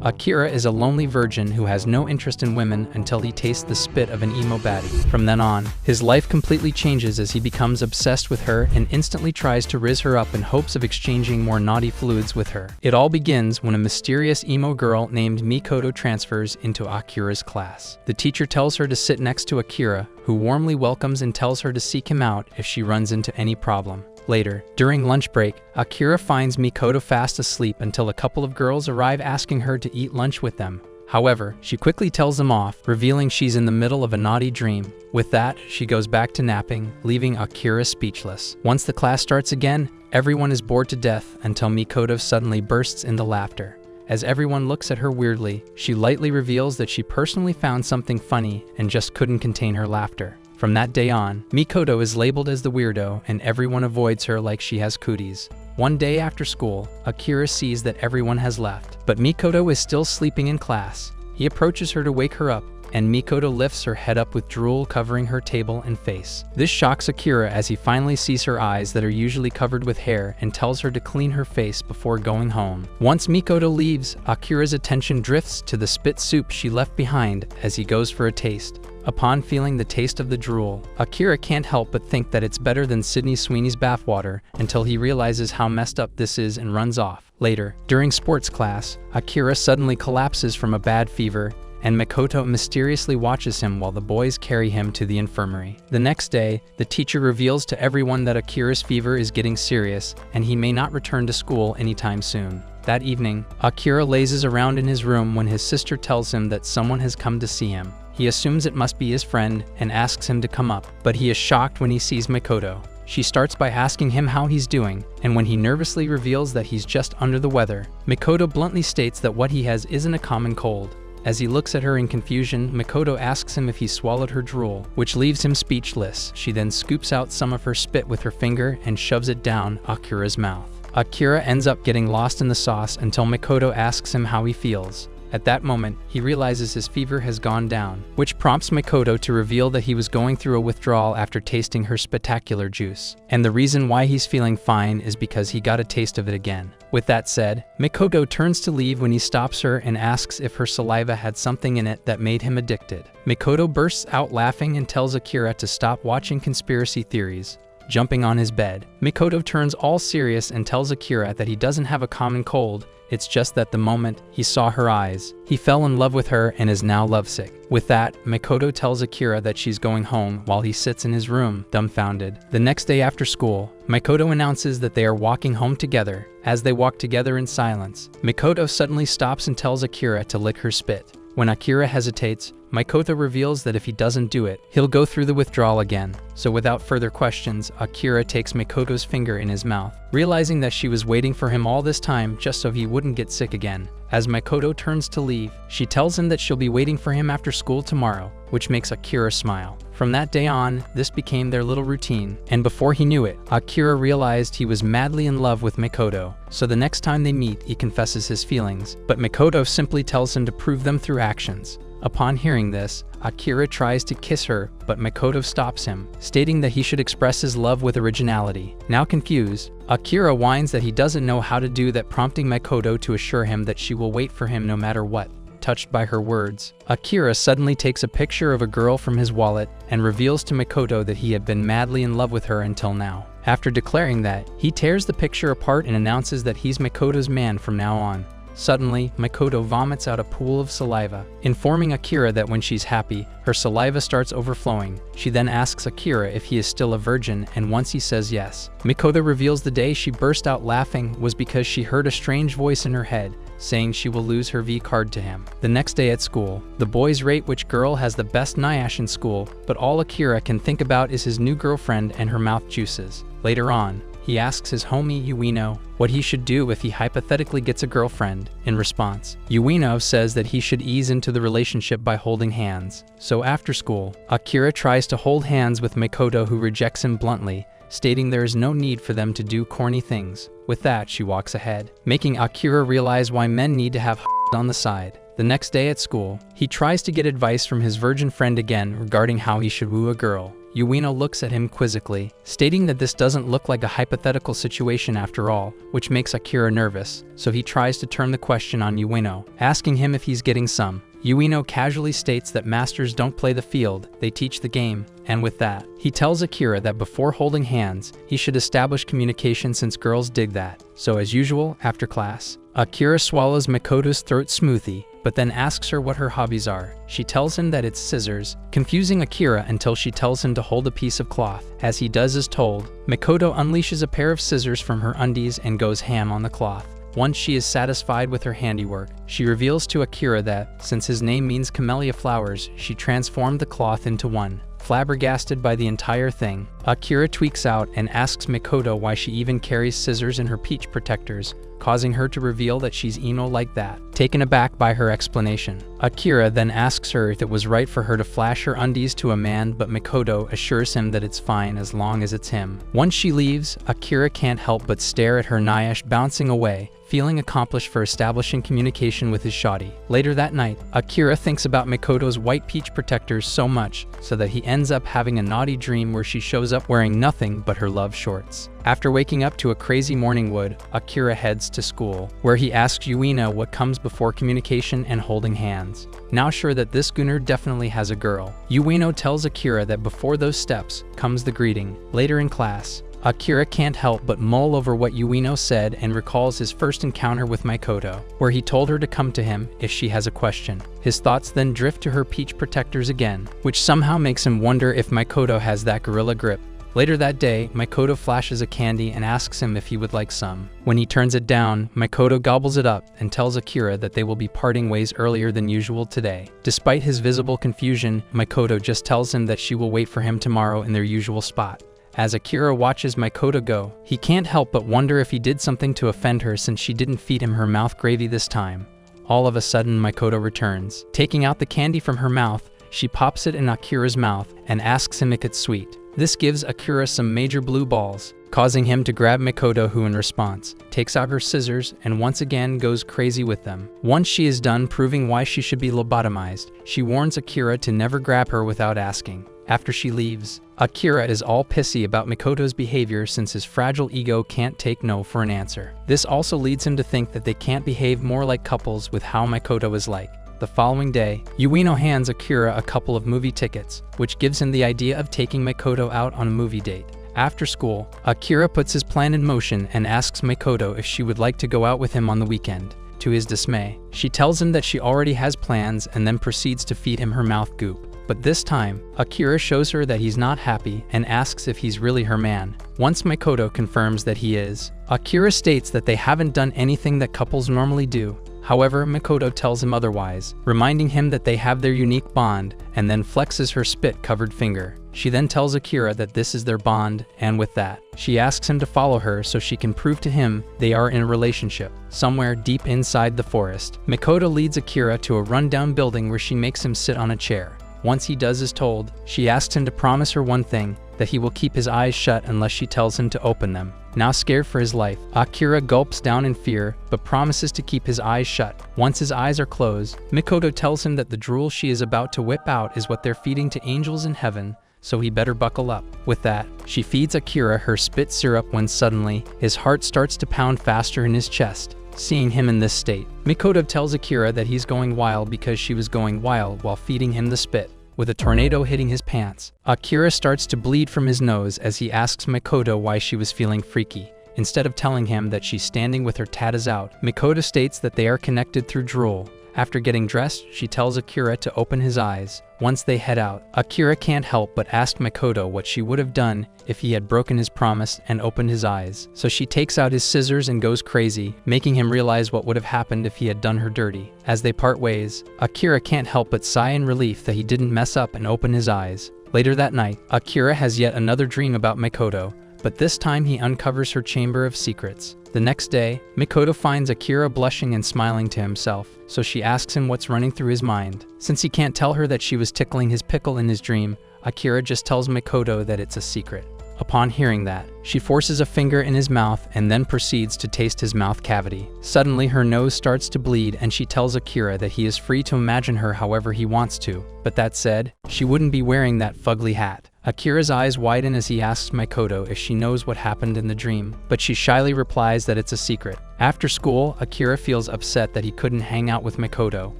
Akira is a lonely virgin who has no interest in women until he tastes the spit of an emo baddie. From then on, his life completely changes as he becomes obsessed with her and instantly tries to rizz her up in hopes of exchanging more naughty fluids with her. It all begins when a mysterious emo girl named Mikoto transfers into Akira's class. The teacher tells her to sit next to Akira, who warmly welcomes and tells her to seek him out if she runs into any problem. Later, during lunch break, Akira finds Mikoto fast asleep until a couple of girls arrive asking her to eat lunch with them. However, she quickly tells them off, revealing she's in the middle of a naughty dream. With that, she goes back to napping, leaving Akira speechless. Once the class starts again, everyone is bored to death until Mikoto suddenly bursts into laughter. As everyone looks at her weirdly, she lightly reveals that she personally found something funny and just couldn't contain her laughter. From that day on, Mikoto is labeled as the weirdo and everyone avoids her like she has cooties. One day after school, Akira sees that everyone has left, but Mikoto is still sleeping in class. He approaches her to wake her up, and Mikoto lifts her head up with drool covering her table and face. This shocks Akira as he finally sees her eyes that are usually covered with hair and tells her to clean her face before going home. Once Mikoto leaves, Akira's attention drifts to the spit soup she left behind as he goes for a taste. Upon feeling the taste of the drool, Akira can't help but think that it's better than Sydney Sweeney's bathwater until he realizes how messed up this is and runs off. Later, during sports class, Akira suddenly collapses from a bad fever, and Mikoto mysteriously watches him while the boys carry him to the infirmary. The next day, the teacher reveals to everyone that Akira's fever is getting serious and he may not return to school anytime soon. That evening, Akira lazes around in his room when his sister tells him that someone has come to see him. He assumes it must be his friend and asks him to come up, but he is shocked when he sees Mikoto. She starts by asking him how he's doing, and when he nervously reveals that he's just under the weather, Mikoto bluntly states that what he has isn't a common cold. As he looks at her in confusion, Mikoto asks him if he swallowed her drool, which leaves him speechless. She then scoops out some of her spit with her finger and shoves it down Akira's mouth. Akira ends up getting lost in the sauce until Mikoto asks him how he feels. At that moment, he realizes his fever has gone down, which prompts Mikoto to reveal that he was going through a withdrawal after tasting her spectacular juice. And the reason why he's feeling fine is because he got a taste of it again. With that said, Mikoto turns to leave when he stops her and asks if her saliva had something in it that made him addicted. Mikoto bursts out laughing and tells Akira to stop watching conspiracy theories. Jumping on his bed, Mikoto turns all serious and tells Akira that he doesn't have a common cold. It's just that the moment he saw her eyes, he fell in love with her and is now lovesick. With that, Mikoto tells Akira that she's going home while he sits in his room, dumbfounded. The next day after school, Mikoto announces that they are walking home together. As they walk together in silence, Mikoto suddenly stops and tells Akira to lick her spit. When Akira hesitates, Mikoto reveals that if he doesn't do it, he'll go through the withdrawal again. So without further questions, Akira takes Mikoto's finger in his mouth, realizing that she was waiting for him all this time just so he wouldn't get sick again. As Mikoto turns to leave, she tells him that she'll be waiting for him after school tomorrow, which makes Akira smile. From that day on, this became their little routine, and before he knew it, Akira realized he was madly in love with Mikoto. So the next time they meet, he confesses his feelings, but Mikoto simply tells him to prove them through actions. Upon hearing this, Akira tries to kiss her, but Mikoto stops him, stating that he should express his love with originality. Now confused, Akira whines that he doesn't know how to do that, prompting Mikoto to assure him that she will wait for him no matter what. Touched by her words, Akira suddenly takes a picture of a girl from his wallet and reveals to Mikoto that he had been madly in love with her until now. After declaring that, he tears the picture apart and announces that he's Mikoto's man from now on. Suddenly, Mikoto vomits out a pool of saliva, informing Akira that when she's happy, her saliva starts overflowing. She then asks Akira if he is still a virgin, and once he says yes, Mikoto reveals the day she burst out laughing was because she heard a strange voice in her head, saying she will lose her V card to him. The next day at school, the boys rate which girl has the best Nyash in school, but all Akira can think about is his new girlfriend and her mouth juices. Later on, he asks his homie Ueno what he should do if he hypothetically gets a girlfriend. In response, Ueno says that he should ease into the relationship by holding hands. So after school, Akira tries to hold hands with Mikoto, who rejects him bluntly, stating there is no need for them to do corny things. With that, she walks ahead, making Akira realize why men need to have on the side. The next day at school, he tries to get advice from his virgin friend again regarding how he should woo a girl. Yuino looks at him quizzically, stating that this doesn't look like a hypothetical situation after all, which makes Akira nervous, so he tries to turn the question on Yuino, asking him if he's getting some. Yuino casually states that masters don't play the field, they teach the game, and with that, he tells Akira that before holding hands, he should establish communication since girls dig that. So as usual, after class, Akira swallows Makoto's throat smoothie, but then asks her what her hobbies are. She tells him that it's scissors, confusing Akira until she tells him to hold a piece of cloth. As he does as told, Makoto unleashes a pair of scissors from her undies and goes ham on the cloth. Once she is satisfied with her handiwork, she reveals to Akira that, since his name means camellia flowers, she transformed the cloth into one. Flabbergasted by the entire thing, Akira tweaks out and asks Makoto why she even carries scissors in her peach protectors, causing her to reveal that she's emo like that. Taken aback by her explanation, Akira then asks her if it was right for her to flash her undies to a man, but Makoto assures him that it's fine as long as it's him. Once she leaves, Akira can't help but stare at her Nyash bouncing away, feeling accomplished for establishing communication with his shawty. Later that night, Akira thinks about Makoto's white peach protectors so much so that he ends up having a naughty dream where she shows up wearing nothing but her love shorts. After waking up to a crazy morning wood, Akira heads to school, where he asks Yuino what comes before communication and holding hands. Now sure that this gooner definitely has a girl, Yuino tells Akira that before those steps comes the greeting. Later in class, Akira can't help but mull over what Yuino said and recalls his first encounter with Makoto, where he told her to come to him if she has a question. His thoughts then drift to her peach protectors again, which somehow makes him wonder if Makoto has that gorilla grip. Later that day, Makoto flashes a candy and asks him if he would like some. When he turns it down, Makoto gobbles it up and tells Akira that they will be parting ways earlier than usual today. Despite his visible confusion, Makoto just tells him that she will wait for him tomorrow in their usual spot. As Akira watches Makoto go, he can't help but wonder if he did something to offend her since she didn't feed him her mouth gravy this time. All of a sudden, Makoto returns. Taking out the candy from her mouth, she pops it in Akira's mouth and asks him if it's sweet. This gives Akira some major blue balls, causing him to grab Makoto, who in response, takes out her scissors and once again goes crazy with them. Once she is done proving why she should be lobotomized, she warns Akira to never grab her without asking. After she leaves, Akira is all pissy about Makoto's behavior since his fragile ego can't take no for an answer. This also leads him to think that they can't behave more like couples with how Makoto is like. The following day, Yuino hands Akira a couple of movie tickets, which gives him the idea of taking Makoto out on a movie date. After school, Akira puts his plan in motion and asks Makoto if she would like to go out with him on the weekend. To his dismay, she tells him that she already has plans and then proceeds to feed him her mouth goop. But this time, Akira shows her that he's not happy and asks if he's really her man. Once Makoto confirms that he is, Akira states that they haven't done anything that couples normally do. However, Makoto tells him otherwise, reminding him that they have their unique bond, and then flexes her spit-covered finger. She then tells Akira that this is their bond, and with that, she asks him to follow her so she can prove to him they are in a relationship, somewhere deep inside the forest. Makoto leads Akira to a rundown building where she makes him sit on a chair. Once he does as told, she asks him to promise her one thing, that he will keep his eyes shut unless she tells him to open them. Now scared for his life, Akira gulps down in fear, but promises to keep his eyes shut. Once his eyes are closed, Makoto tells him that the drool she is about to whip out is what they're feeding to angels in heaven, so he better buckle up. With that, she feeds Akira her spit syrup when suddenly, his heart starts to pound faster in his chest. Seeing him in this state, Makoto tells Akira that he's going wild because she was going wild while feeding him the spit. With a tornado hitting his pants, Akira starts to bleed from his nose as he asks Makoto why she was feeling freaky. Instead of telling him that she's standing with her tatas out, Makoto states that they are connected through drool. After getting dressed, she tells Akira to open his eyes. Once they head out, Akira can't help but ask Makoto what she would have done if he had broken his promise and opened his eyes. So she takes out his scissors and goes crazy, making him realize what would have happened if he had done her dirty. As they part ways, Akira can't help but sigh in relief that he didn't mess up and open his eyes. Later that night, Akira has yet another dream about Makoto, but this time he uncovers her chamber of secrets. The next day, Makoto finds Akira blushing and smiling to himself, so she asks him what's running through his mind. Since he can't tell her that she was tickling his pickle in his dream, Akira just tells Makoto that it's a secret. Upon hearing that, she forces a finger in his mouth and then proceeds to taste his mouth cavity. Suddenly, her nose starts to bleed and she tells Akira that he is free to imagine her however he wants to. But that said, she wouldn't be wearing that fugly hat. Akira's eyes widen as he asks Makoto if she knows what happened in the dream, but she shyly replies that it's a secret. After school, Akira feels upset that he couldn't hang out with Makoto.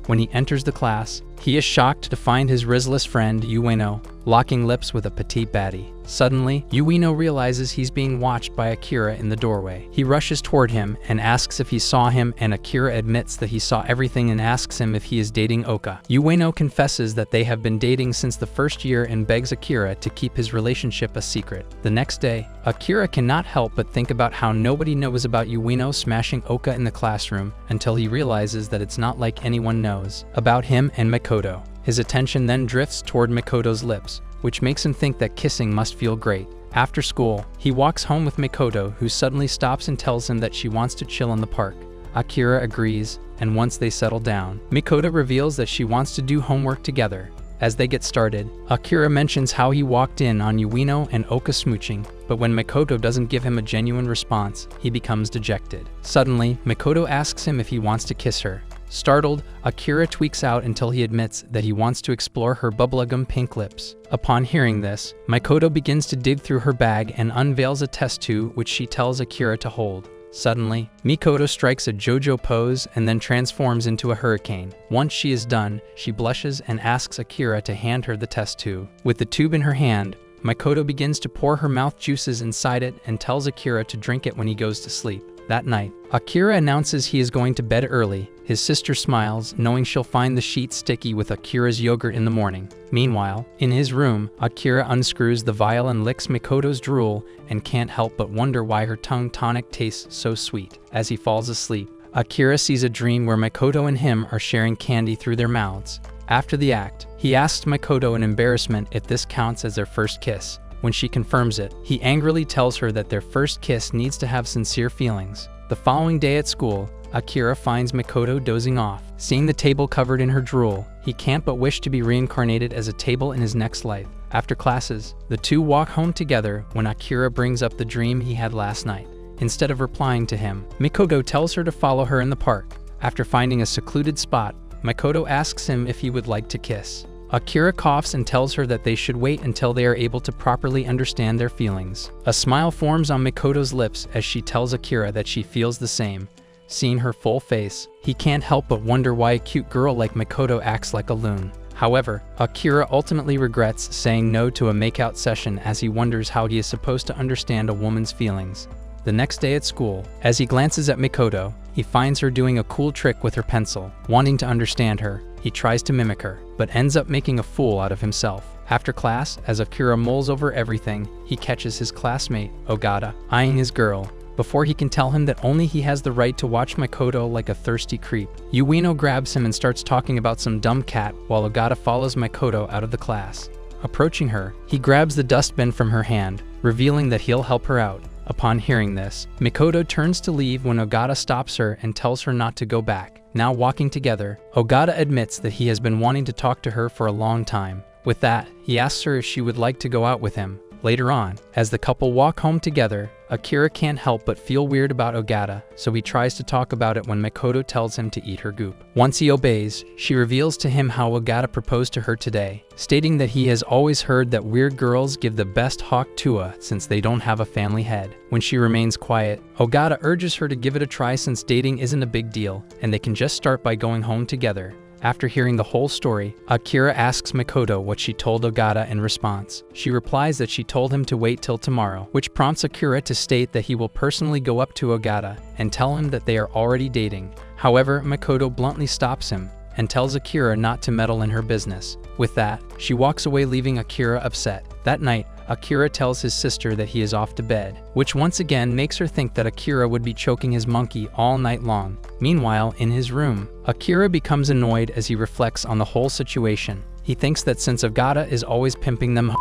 When he enters the class, he is shocked to find his Rizless friend, Ueno, locking lips with a petite baddie. Suddenly, Ueno realizes he's being watched by Akira in the doorway. He rushes toward him and asks if he saw him, and Akira admits that he saw everything and asks him if he is dating Oka. Ueno confesses that they have been dating since the first year and begs Akira to keep his relationship a secret. The next day, Akira cannot help but think about how nobody knows about Ueno smashing Oka in the classroom until he realizes that it's not like anyone knows about him and Makoto. His attention then drifts toward Makoto's lips, which makes him think that kissing must feel great. After school, he walks home with Makoto, who suddenly stops and tells him that she wants to chill in the park. Akira agrees, and once they settle down, Makoto reveals that she wants to do homework together. As they get started, Akira mentions how he walked in on Ueno and Oka smooching, but when Makoto doesn't give him a genuine response, he becomes dejected. Suddenly, Makoto asks him if he wants to kiss her. Startled, Akira tweaks out until he admits that he wants to explore her bubblegum pink lips. Upon hearing this, Makoto begins to dig through her bag and unveils a test tube which she tells Akira to hold. Suddenly, Makoto strikes a JoJo pose and then transforms into a hurricane. Once she is done, she blushes and asks Akira to hand her the test tube. With the tube in her hand, Makoto begins to pour her mouth juices inside it and tells Akira to drink it when he goes to sleep. That night, Akira announces he is going to bed early. His sister smiles, knowing she'll find the sheets sticky with Akira's yogurt in the morning. Meanwhile, in his room, Akira unscrews the vial and licks Makoto's drool and can't help but wonder why her tongue tonic tastes so sweet. As he falls asleep, Akira sees a dream where Makoto and him are sharing candy through their mouths. After the act, he asks Makoto in embarrassment if this counts as their first kiss. When she confirms it, he angrily tells her that their first kiss needs to have sincere feelings. The following day at school, Akira finds Makoto dozing off. Seeing the table covered in her drool, he can't but wish to be reincarnated as a table in his next life. After classes, the two walk home together when Akira brings up the dream he had last night. Instead of replying to him, Makoto tells her to follow her in the park. After finding a secluded spot, Makoto asks him if he would like to kiss. Akira coughs and tells her that they should wait until they are able to properly understand their feelings. A smile forms on Makoto's lips as she tells Akira that she feels the same. Seeing her full face, he can't help but wonder why a cute girl like Makoto acts like a loon. However, Akira ultimately regrets saying no to a makeout session as he wonders how he is supposed to understand a woman's feelings. The next day at school, as he glances at Makoto, he finds her doing a cool trick with her pencil. Wanting to understand her, he tries to mimic her, but ends up making a fool out of himself. After class, as Akira mulls over everything, he catches his classmate, Ogata, eyeing his girl, before he can tell him that only he has the right to watch Makoto like a thirsty creep. Ueno grabs him and starts talking about some dumb cat while Ogata follows Makoto out of the class. Approaching her, he grabs the dustbin from her hand, revealing that he'll help her out. Upon hearing this, Makoto turns to leave when Ogata stops her and tells her not to go back. Now walking together, Ogata admits that he has been wanting to talk to her for a long time. With that, he asks her if she would like to go out with him. Later on, as the couple walk home together, Akira can't help but feel weird about Ogata, so he tries to talk about it when Makoto tells him to eat her goop. Once he obeys, she reveals to him how Ogata proposed to her today, stating that he has always heard that weird girls give the best hawk tua since they don't have a family head. When she remains quiet, Ogata urges her to give it a try since dating isn't a big deal, and they can just start by going home together. After hearing the whole story, Akira asks Makoto what she told Ogata in response. She replies that she told him to wait till tomorrow, which prompts Akira to state that he will personally go up to Ogata and tell him that they are already dating. However, Makoto bluntly stops him and tells Akira not to meddle in her business. With that, she walks away, leaving Akira upset. That night, Akira tells his sister that he is off to bed, which once again makes her think that Akira would be choking his monkey all night long. Meanwhile, in his room, Akira becomes annoyed as he reflects on the whole situation. He thinks that since Ogata is always pimping them,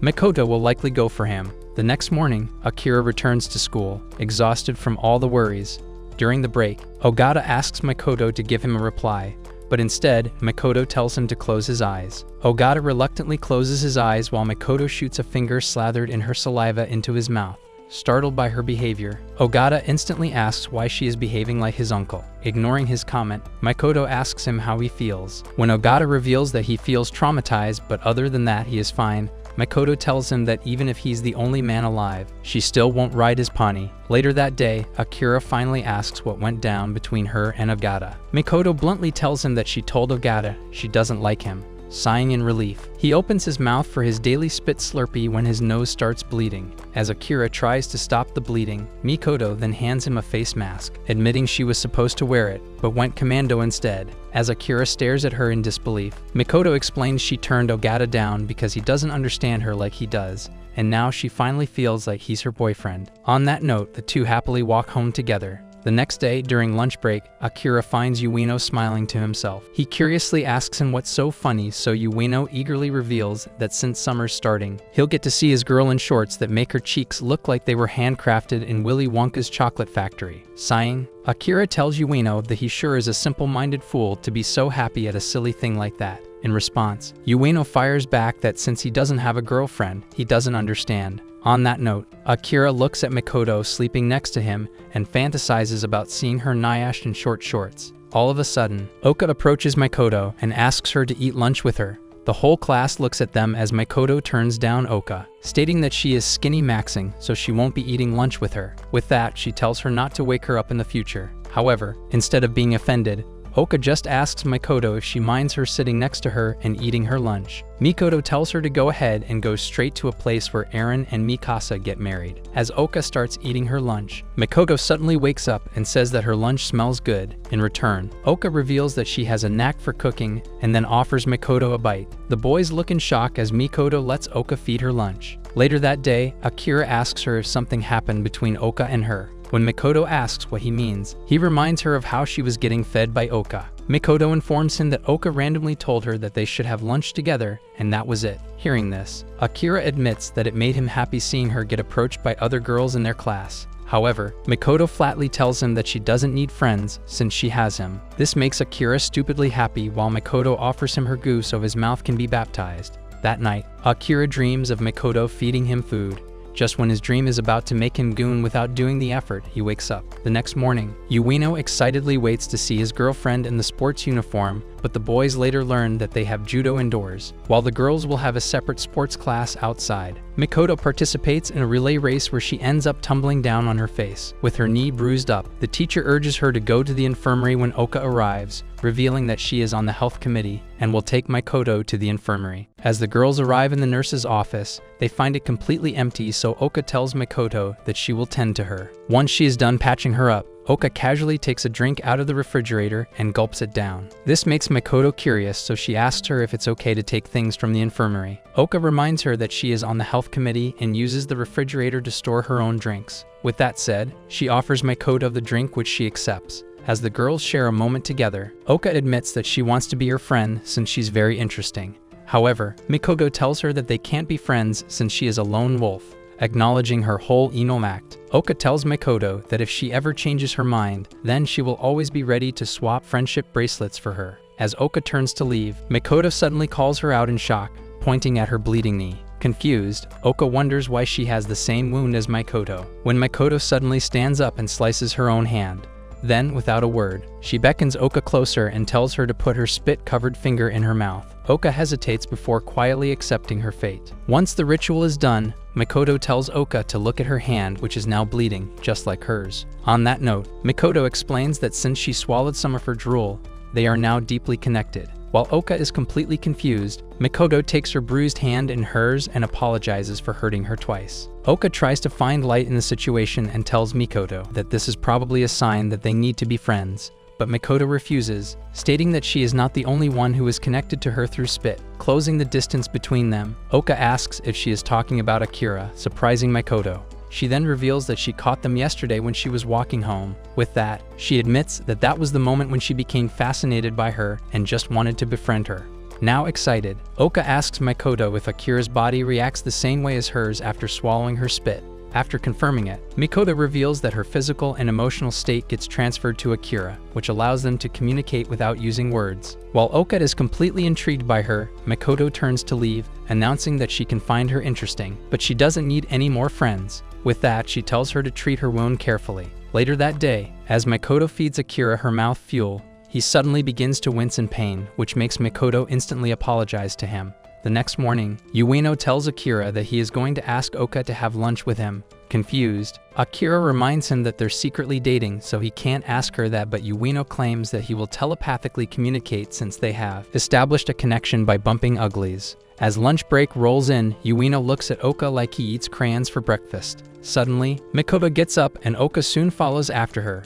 Makoto will likely go for him. The next morning, Akira returns to school, exhausted from all the worries. During the break, Ogata asks Makoto to give him a reply, but instead, Makoto tells him to close his eyes. Ogata reluctantly closes his eyes while Makoto shoots a finger slathered in her saliva into his mouth. Startled by her behavior, Ogata instantly asks why she is behaving like his uncle. Ignoring his comment, Makoto asks him how he feels. When Ogata reveals that he feels traumatized, but other than that he is fine, Makoto tells him that even if he's the only man alive, she still won't ride his pony. Later that day, Akira finally asks what went down between her and Ogata. Makoto bluntly tells him that she told Ogata she doesn't like him. Sighing in relief, he opens his mouth for his daily spit slurpee when his nose starts bleeding. As Akira tries to stop the bleeding, Makoto then hands him a face mask, admitting she was supposed to wear it, but went commando instead. As Akira stares at her in disbelief, Makoto explains she turned Ogata down because he doesn't understand her like he does, and now she finally feels like he's her boyfriend. On that note, the two happily walk home together. The next day, during lunch break, Akira finds Ueno smiling to himself. He curiously asks him what's so funny, so Ueno eagerly reveals that since summer's starting, he'll get to see his girl in shorts that make her cheeks look like they were handcrafted in Willy Wonka's chocolate factory. Sighing, Akira tells Ueno that he sure is a simple-minded fool to be so happy at a silly thing like that. In response, Ueno fires back that since he doesn't have a girlfriend, he doesn't understand. On that note, Akira looks at Makoto sleeping next to him and fantasizes about seeing her nyashed in short shorts. All of a sudden, Oka approaches Makoto and asks her to eat lunch with her. The whole class looks at them as Makoto turns down Oka, stating that she is skinny maxing so she won't be eating lunch with her. With that, she tells her not to wake her up in the future. However, instead of being offended, Oka just asks Makoto if she minds her sitting next to her and eating her lunch. Makoto tells her to go ahead and goes straight to a place where Eren and Mikasa get married. As Oka starts eating her lunch, Makoto suddenly wakes up and says that her lunch smells good. In return, Oka reveals that she has a knack for cooking and then offers Makoto a bite. The boys look in shock as Makoto lets Oka feed her lunch. Later that day, Akira asks her if something happened between Oka and her. When Makoto asks what he means, he reminds her of how she was getting fed by Oka. Makoto informs him that Oka randomly told her that they should have lunch together, and that was it. Hearing this, Akira admits that it made him happy seeing her get approached by other girls in their class. However, Makoto flatly tells him that she doesn't need friends since she has him. This makes Akira stupidly happy while Makoto offers him her goo so his mouth can be baptized. That night, Akira dreams of Makoto feeding him food. Just when his dream is about to make him goon without doing the effort, he wakes up. The next morning, Ueno excitedly waits to see his girlfriend in the sports uniform, but the boys later learn that they have judo indoors, while the girls will have a separate sports class outside. Makoto participates in a relay race where she ends up tumbling down on her face, with her knee bruised up. The teacher urges her to go to the infirmary when Oka arrives, revealing that she is on the health committee and will take Makoto to the infirmary. As the girls arrive in the nurse's office, they find it completely empty, so Oka tells Makoto that she will tend to her. Once she is done patching her up, Oka casually takes a drink out of the refrigerator and gulps it down. This makes Makoto curious, so she asks her if it's okay to take things from the infirmary. Oka reminds her that she is on the health committee and uses the refrigerator to store her own drinks. With that said, she offers Makoto the drink, which she accepts. As the girls share a moment together, Oka admits that she wants to be her friend since she's very interesting. However, Makoto tells her that they can't be friends since she is a lone wolf. Acknowledging her whole Enom act, Oka tells Makoto that if she ever changes her mind, then she will always be ready to swap friendship bracelets for her. As Oka turns to leave, Makoto suddenly calls her out in shock, pointing at her bleeding knee. Confused, Oka wonders why she has the same wound as Makoto, when Makoto suddenly stands up and slices her own hand. Then, without a word, she beckons Oka closer and tells her to put her spit-covered finger in her mouth. Oka hesitates before quietly accepting her fate. Once the ritual is done, Makoto tells Oka to look at her hand, which is now bleeding, just like hers. On that note, Makoto explains that since she swallowed some of her drool, they are now deeply connected. While Oka is completely confused, Makoto takes her bruised hand in hers and apologizes for hurting her twice. Oka tries to find light in the situation and tells Makoto that this is probably a sign that they need to be friends, but Makoto refuses, stating that she is not the only one who is connected to her through spit. Closing the distance between them, Oka asks if she is talking about Akira, surprising Makoto. She then reveals that she caught them yesterday when she was walking home. With that, she admits that that was the moment when she became fascinated by her and just wanted to befriend her. Now excited, Oka asks Makoto if Akira's body reacts the same way as hers after swallowing her spit. After confirming it, Makoto reveals that her physical and emotional state gets transferred to Akira, which allows them to communicate without using words. While Oka is completely intrigued by her, Makoto turns to leave, announcing that she can find her interesting, but she doesn't need any more friends. With that, she tells her to treat her wound carefully. Later that day, as Makoto feeds Akira her mouth fuel, he suddenly begins to wince in pain, which makes Makoto instantly apologize to him. The next morning, Ueno tells Akira that he is going to ask Oka to have lunch with him. Confused, Akira reminds him that they're secretly dating, so he can't ask her that, but Ueno claims that he will telepathically communicate since they have established a connection by bumping uglies. As lunch break rolls in, Ueno looks at Oka like he eats crayons for breakfast. Suddenly, Makoto gets up and Oka soon follows after her.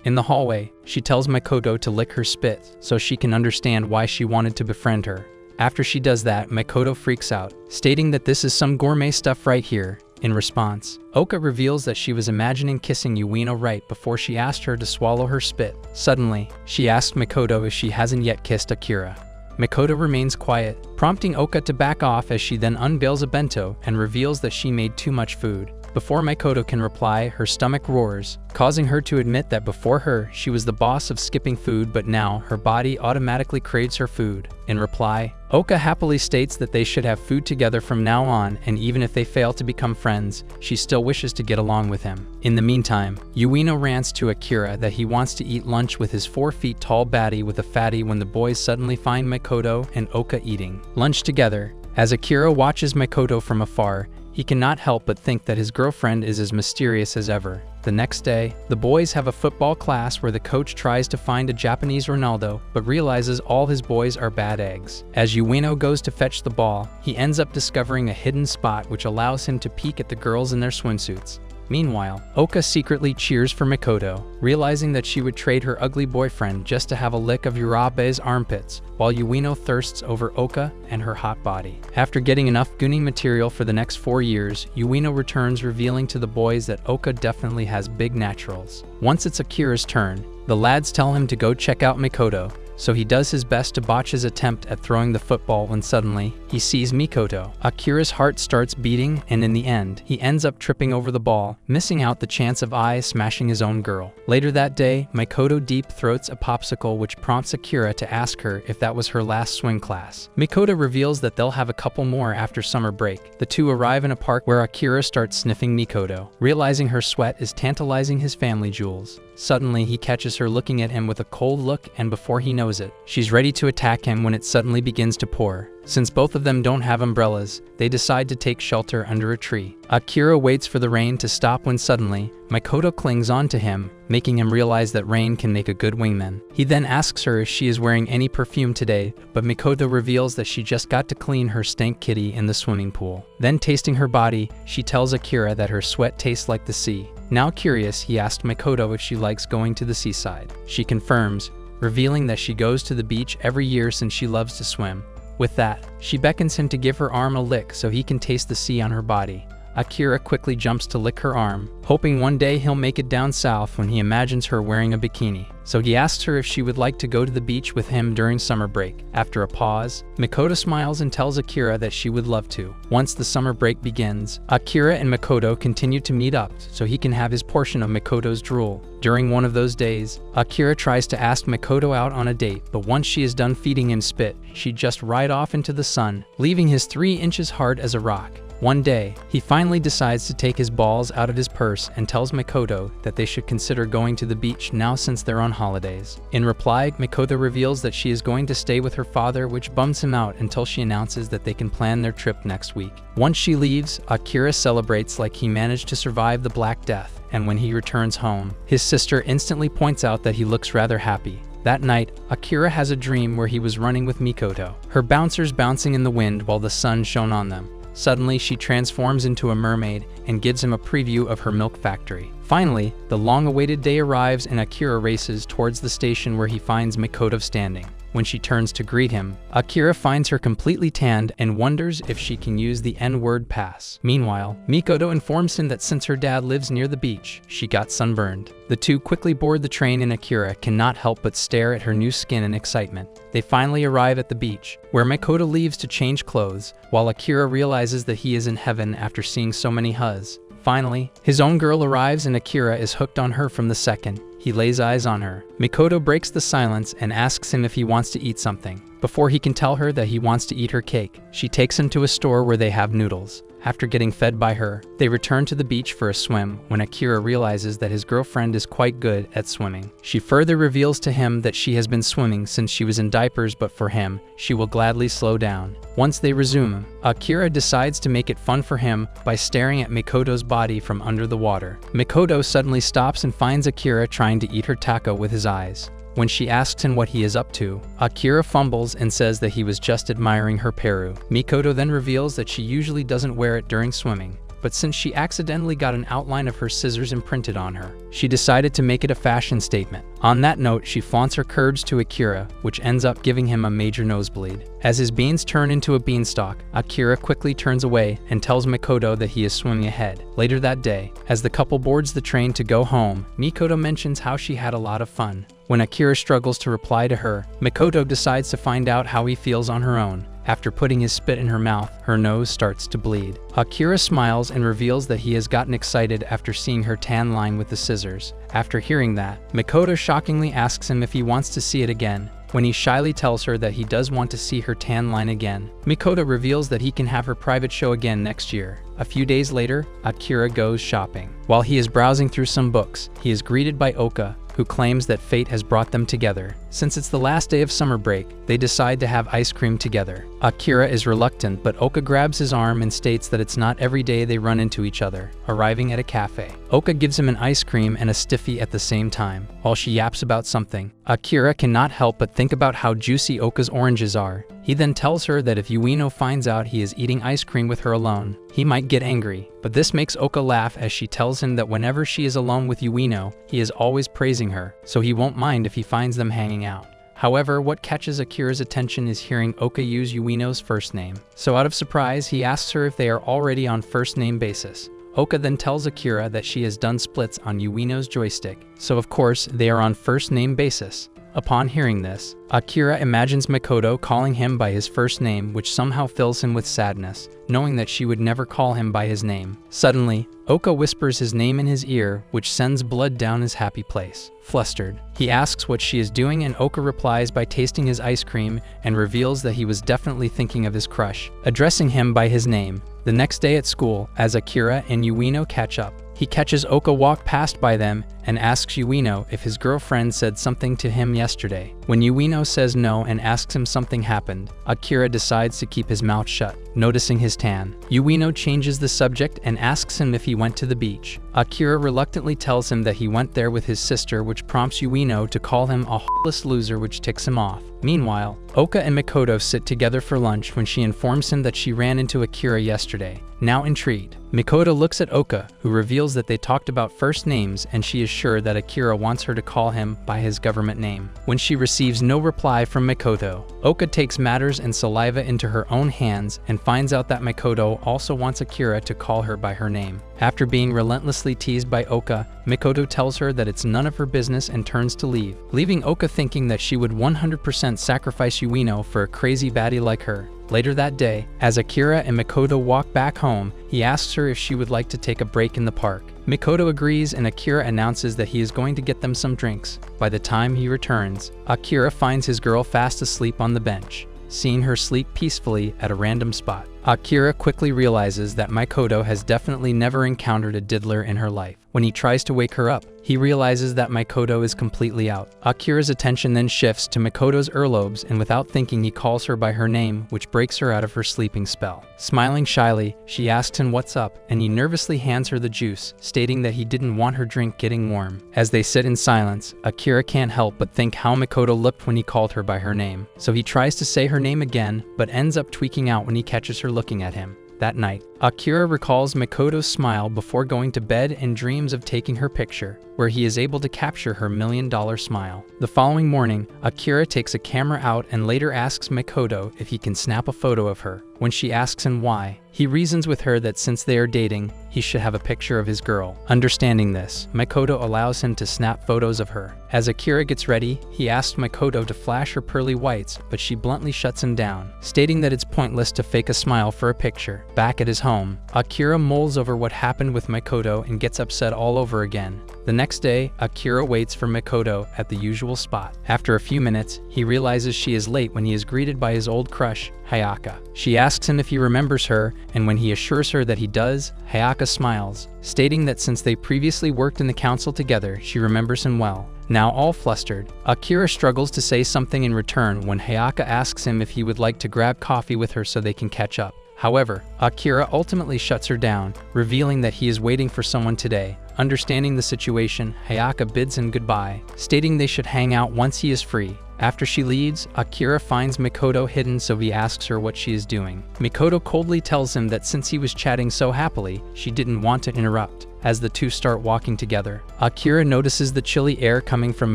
In the hallway, she tells Makoto to lick her spit so she can understand why she wanted to befriend her. After she does that, Makoto freaks out, stating that this is some gourmet stuff right here. In response, Oka reveals that she was imagining kissing Ueno right before she asked her to swallow her spit. Suddenly, she asks Makoto if she hasn't yet kissed Akira. Makoto remains quiet, prompting Oka to back off as she then unveils a bento and reveals that she made too much food. Before Makoto can reply, her stomach roars, causing her to admit that before her, she was the boss of skipping food, but now her body automatically craves her food. In reply, Oka happily states that they should have food together from now on, and even if they fail to become friends, she still wishes to get along with him. In the meantime, Ueno rants to Akira that he wants to eat lunch with his 4 feet tall baddie with a fatty when the boys suddenly find Makoto and Oka eating lunch together. As Akira watches Makoto from afar, he cannot help but think that his girlfriend is as mysterious as ever. The next day, the boys have a football class where the coach tries to find a Japanese Ronaldo, but realizes all his boys are bad eggs. As Ueno goes to fetch the ball, he ends up discovering a hidden spot which allows him to peek at the girls in their swimsuits. Meanwhile, Oka secretly cheers for Makoto, realizing that she would trade her ugly boyfriend just to have a lick of Urabe's armpits, while Ueno thirsts over Oka and her hot body. After getting enough gooning material for the next 4 years, Ueno returns revealing to the boys that Oka definitely has big naturals. Once it's Akira's turn, the lads tell him to go check out Makoto, so he does his best to botch his attempt at throwing the football when suddenly, he sees Makoto. Akira's heart starts beating, and in the end, he ends up tripping over the ball, missing out the chance of Ai smashing his own girl. Later that day, Makoto deep throats a popsicle, which prompts Akira to ask her if that was her last swing class. Makoto reveals that they'll have a couple more after summer break. The two arrive in a park where Akira starts sniffing Makoto, realizing her sweat is tantalizing his family jewels. Suddenly, he catches her looking at him with a cold look, and before he knows it, she's ready to attack him when it suddenly begins to pour. Since both of them don't have umbrellas, they decide to take shelter under a tree. Akira waits for the rain to stop when suddenly, Makoto clings on to him, making him realize that rain can make a good wingman. He then asks her if she is wearing any perfume today, but Makoto reveals that she just got to clean her stank kitty in the swimming pool. Then tasting her body, she tells Akira that her sweat tastes like the sea. Now curious, he asked Makoto if she likes going to the seaside. She confirms, revealing that she goes to the beach every year since she loves to swim. With that, she beckons him to give her arm a lick so he can taste the sea on her body. Akira quickly jumps to lick her arm, hoping one day he'll make it down south when he imagines her wearing a bikini. So he asks her if she would like to go to the beach with him during summer break. After a pause, Makoto smiles and tells Akira that she would love to. Once the summer break begins, Akira and Makoto continue to meet up so he can have his portion of Makoto's drool. During one of those days, Akira tries to ask Makoto out on a date, but once she is done feeding him spit, she'd just ride off into the sun, leaving his 3 inches hard as a rock. One day, he finally decides to take his balls out of his purse and tells Makoto that they should consider going to the beach now since they're on holidays. In reply, Makoto reveals that she is going to stay with her father, which bums him out until she announces that they can plan their trip next week. Once she leaves, Akira celebrates like he managed to survive the Black Death, and when he returns home, his sister instantly points out that he looks rather happy. That night, Akira has a dream where he was running with Makoto, her bouncers bouncing in the wind while the sun shone on them. Suddenly, she transforms into a mermaid and gives him a preview of her milk factory. Finally, the long-awaited day arrives and Akira races towards the station where he finds Makoto standing. When she turns to greet him, Akira finds her completely tanned and wonders if she can use the N-word pass. Meanwhile, Makoto informs him that since her dad lives near the beach, she got sunburned. The two quickly board the train and Akira cannot help but stare at her new skin in excitement. They finally arrive at the beach, where Makoto leaves to change clothes, while Akira realizes that he is in heaven after seeing so many huzzs. Finally, his own girl arrives and Akira is hooked on her from the second he lays eyes on her. Mikoto breaks the silence and asks him if he wants to eat something. Before he can tell her that he wants to eat her cake, she takes him to a store where they have noodles. After getting fed by her, they return to the beach for a swim when Akira realizes that his girlfriend is quite good at swimming. She further reveals to him that she has been swimming since she was in diapers, but for him, she will gladly slow down. Once they resume, Akira decides to make it fun for him by staring at Mikoto's body from under the water. Mikoto suddenly stops and finds Akira trying to eat her taco with his eyes. When she asks him what he is up to, Akira fumbles and says that he was just admiring her peru. Mikoto then reveals that she usually doesn't wear it during swimming, but since she accidentally got an outline of her scissors imprinted on her, she decided to make it a fashion statement. On that note, she flaunts her curves to Akira, which ends up giving him a major nosebleed. As his beans turn into a beanstalk, Akira quickly turns away and tells Mikoto that he is swimming ahead. Later that day, as the couple boards the train to go home, Mikoto mentions how she had a lot of fun. When Akira struggles to reply to her, Mikoto decides to find out how he feels on her own. After putting his spit in her mouth, her nose starts to bleed. Akira smiles and reveals that he has gotten excited after seeing her tan line with the scissors. After hearing that, Mikoto shockingly asks him if he wants to see it again. When he shyly tells her that he does want to see her tan line again, Mikoto reveals that he can have her private show again next year. A few days later, Akira goes shopping. While he is browsing through some books, he is greeted by Oka, who claims that fate has brought them together. Since it's the last day of summer break, they decide to have ice cream together. Akira is reluctant, but Oka grabs his arm and states that it's not every day they run into each other. Arriving at a cafe, Oka gives him an ice cream and a stiffy at the same time. While she yaps about something, Akira cannot help but think about how juicy Oka's oranges are. He then tells her that if Yuino finds out he is eating ice cream with her alone, he might get angry. But this makes Oka laugh as she tells him that whenever she is alone with Yuino, he is always praising her, so he won't mind if he finds them hanging out. However, what catches Akira's attention is hearing Oka use Yuino's first name. So out of surprise, he asks her if they are already on first name basis. Oka then tells Akira that she has done splits on Yuino's joystick, so of course they are on first name basis. Upon hearing this, Akira imagines Mikoto calling him by his first name, which somehow fills him with sadness, knowing that she would never call him by his name. Suddenly, Oka whispers his name in his ear, which sends blood down his happy place. Flustered, he asks what she is doing, and Oka replies by tasting his ice cream and reveals that he was definitely thinking of his crush, addressing him by his name. The next day at school, as Akira and Yuino catch up, he catches Oka walk past by them and asks Yuino if his girlfriend said something to him yesterday. When Yuino says no and asks him something happened, Akira decides to keep his mouth shut, noticing his tan. Yuino changes the subject and asks him if he went to the beach. Akira reluctantly tells him that he went there with his sister, which prompts Yuino to call him a hopeless loser, which ticks him off. Meanwhile, Oka and Mikoto sit together for lunch when she informs him that she ran into Akira yesterday. Now intrigued, Mikoto looks at Oka, who reveals that they talked about first names, and she is sure that Akira wants her to call him by his government name. When she receives no reply from Mikoto, Oka takes matters and saliva into her own hands and finds out that Mikoto also wants Akira to call her by her name. After being relentlessly teased by Oka, Mikoto tells her that it's none of her business and turns to leave, leaving Oka thinking that she would 100% sacrifice Yuino for a crazy baddie like her. Later that day, as Akira and Mikoto walk back home, he asks her if she would like to take a break in the park. Mikoto agrees, and Akira announces that he is going to get them some drinks. By the time he returns, Akira finds his girl fast asleep on the bench, seeing her sleep peacefully at a random spot. Akira quickly realizes that Mikoto has definitely never encountered a diddler in her life. When he tries to wake her up, he realizes that Mikoto is completely out. Akira's attention then shifts to Mikoto's earlobes, and without thinking, he calls her by her name, which breaks her out of her sleeping spell. Smiling shyly, she asks him what's up, and he nervously hands her the juice, stating that he didn't want her drink getting warm. As they sit in silence, Akira can't help but think how Mikoto looked when he called her by her name. So he tries to say her name again, but ends up tweaking out when he catches her looking at him. That night, Akira recalls Mikoto's smile before going to bed and dreams of taking her picture, where he is able to capture her $1 million smile. The following morning, Akira takes a camera out and later asks Mikoto if he can snap a photo of her. When she asks him why, he reasons with her that since they are dating, he should have a picture of his girl. Understanding this, Mikoto allows him to snap photos of her. As Akira gets ready, he asks Mikoto to flash her pearly whites, but she bluntly shuts him down, stating that it's pointless to fake a smile for a picture. Back at his home, home, Akira mulls over what happened with Makoto and gets upset all over again. The next day, Akira waits for Makoto at the usual spot. After a few minutes, he realizes she is late when he is greeted by his old crush, Hayaka. She asks him if he remembers her, and when he assures her that he does, Hayaka smiles, stating that since they previously worked in the council together, she remembers him well. Now all flustered, Akira struggles to say something in return when Hayaka asks him if he would like to grab coffee with her so they can catch up. However, Akira ultimately shuts her down, revealing that he is waiting for someone today. Understanding the situation, Hayaka bids him goodbye, stating they should hang out once he is free. After she leaves, Akira finds Makoto hidden, so he asks her what she is doing. Makoto coldly tells him that since he was chatting so happily, she didn't want to interrupt. As the two start walking together, Akira notices the chilly air coming from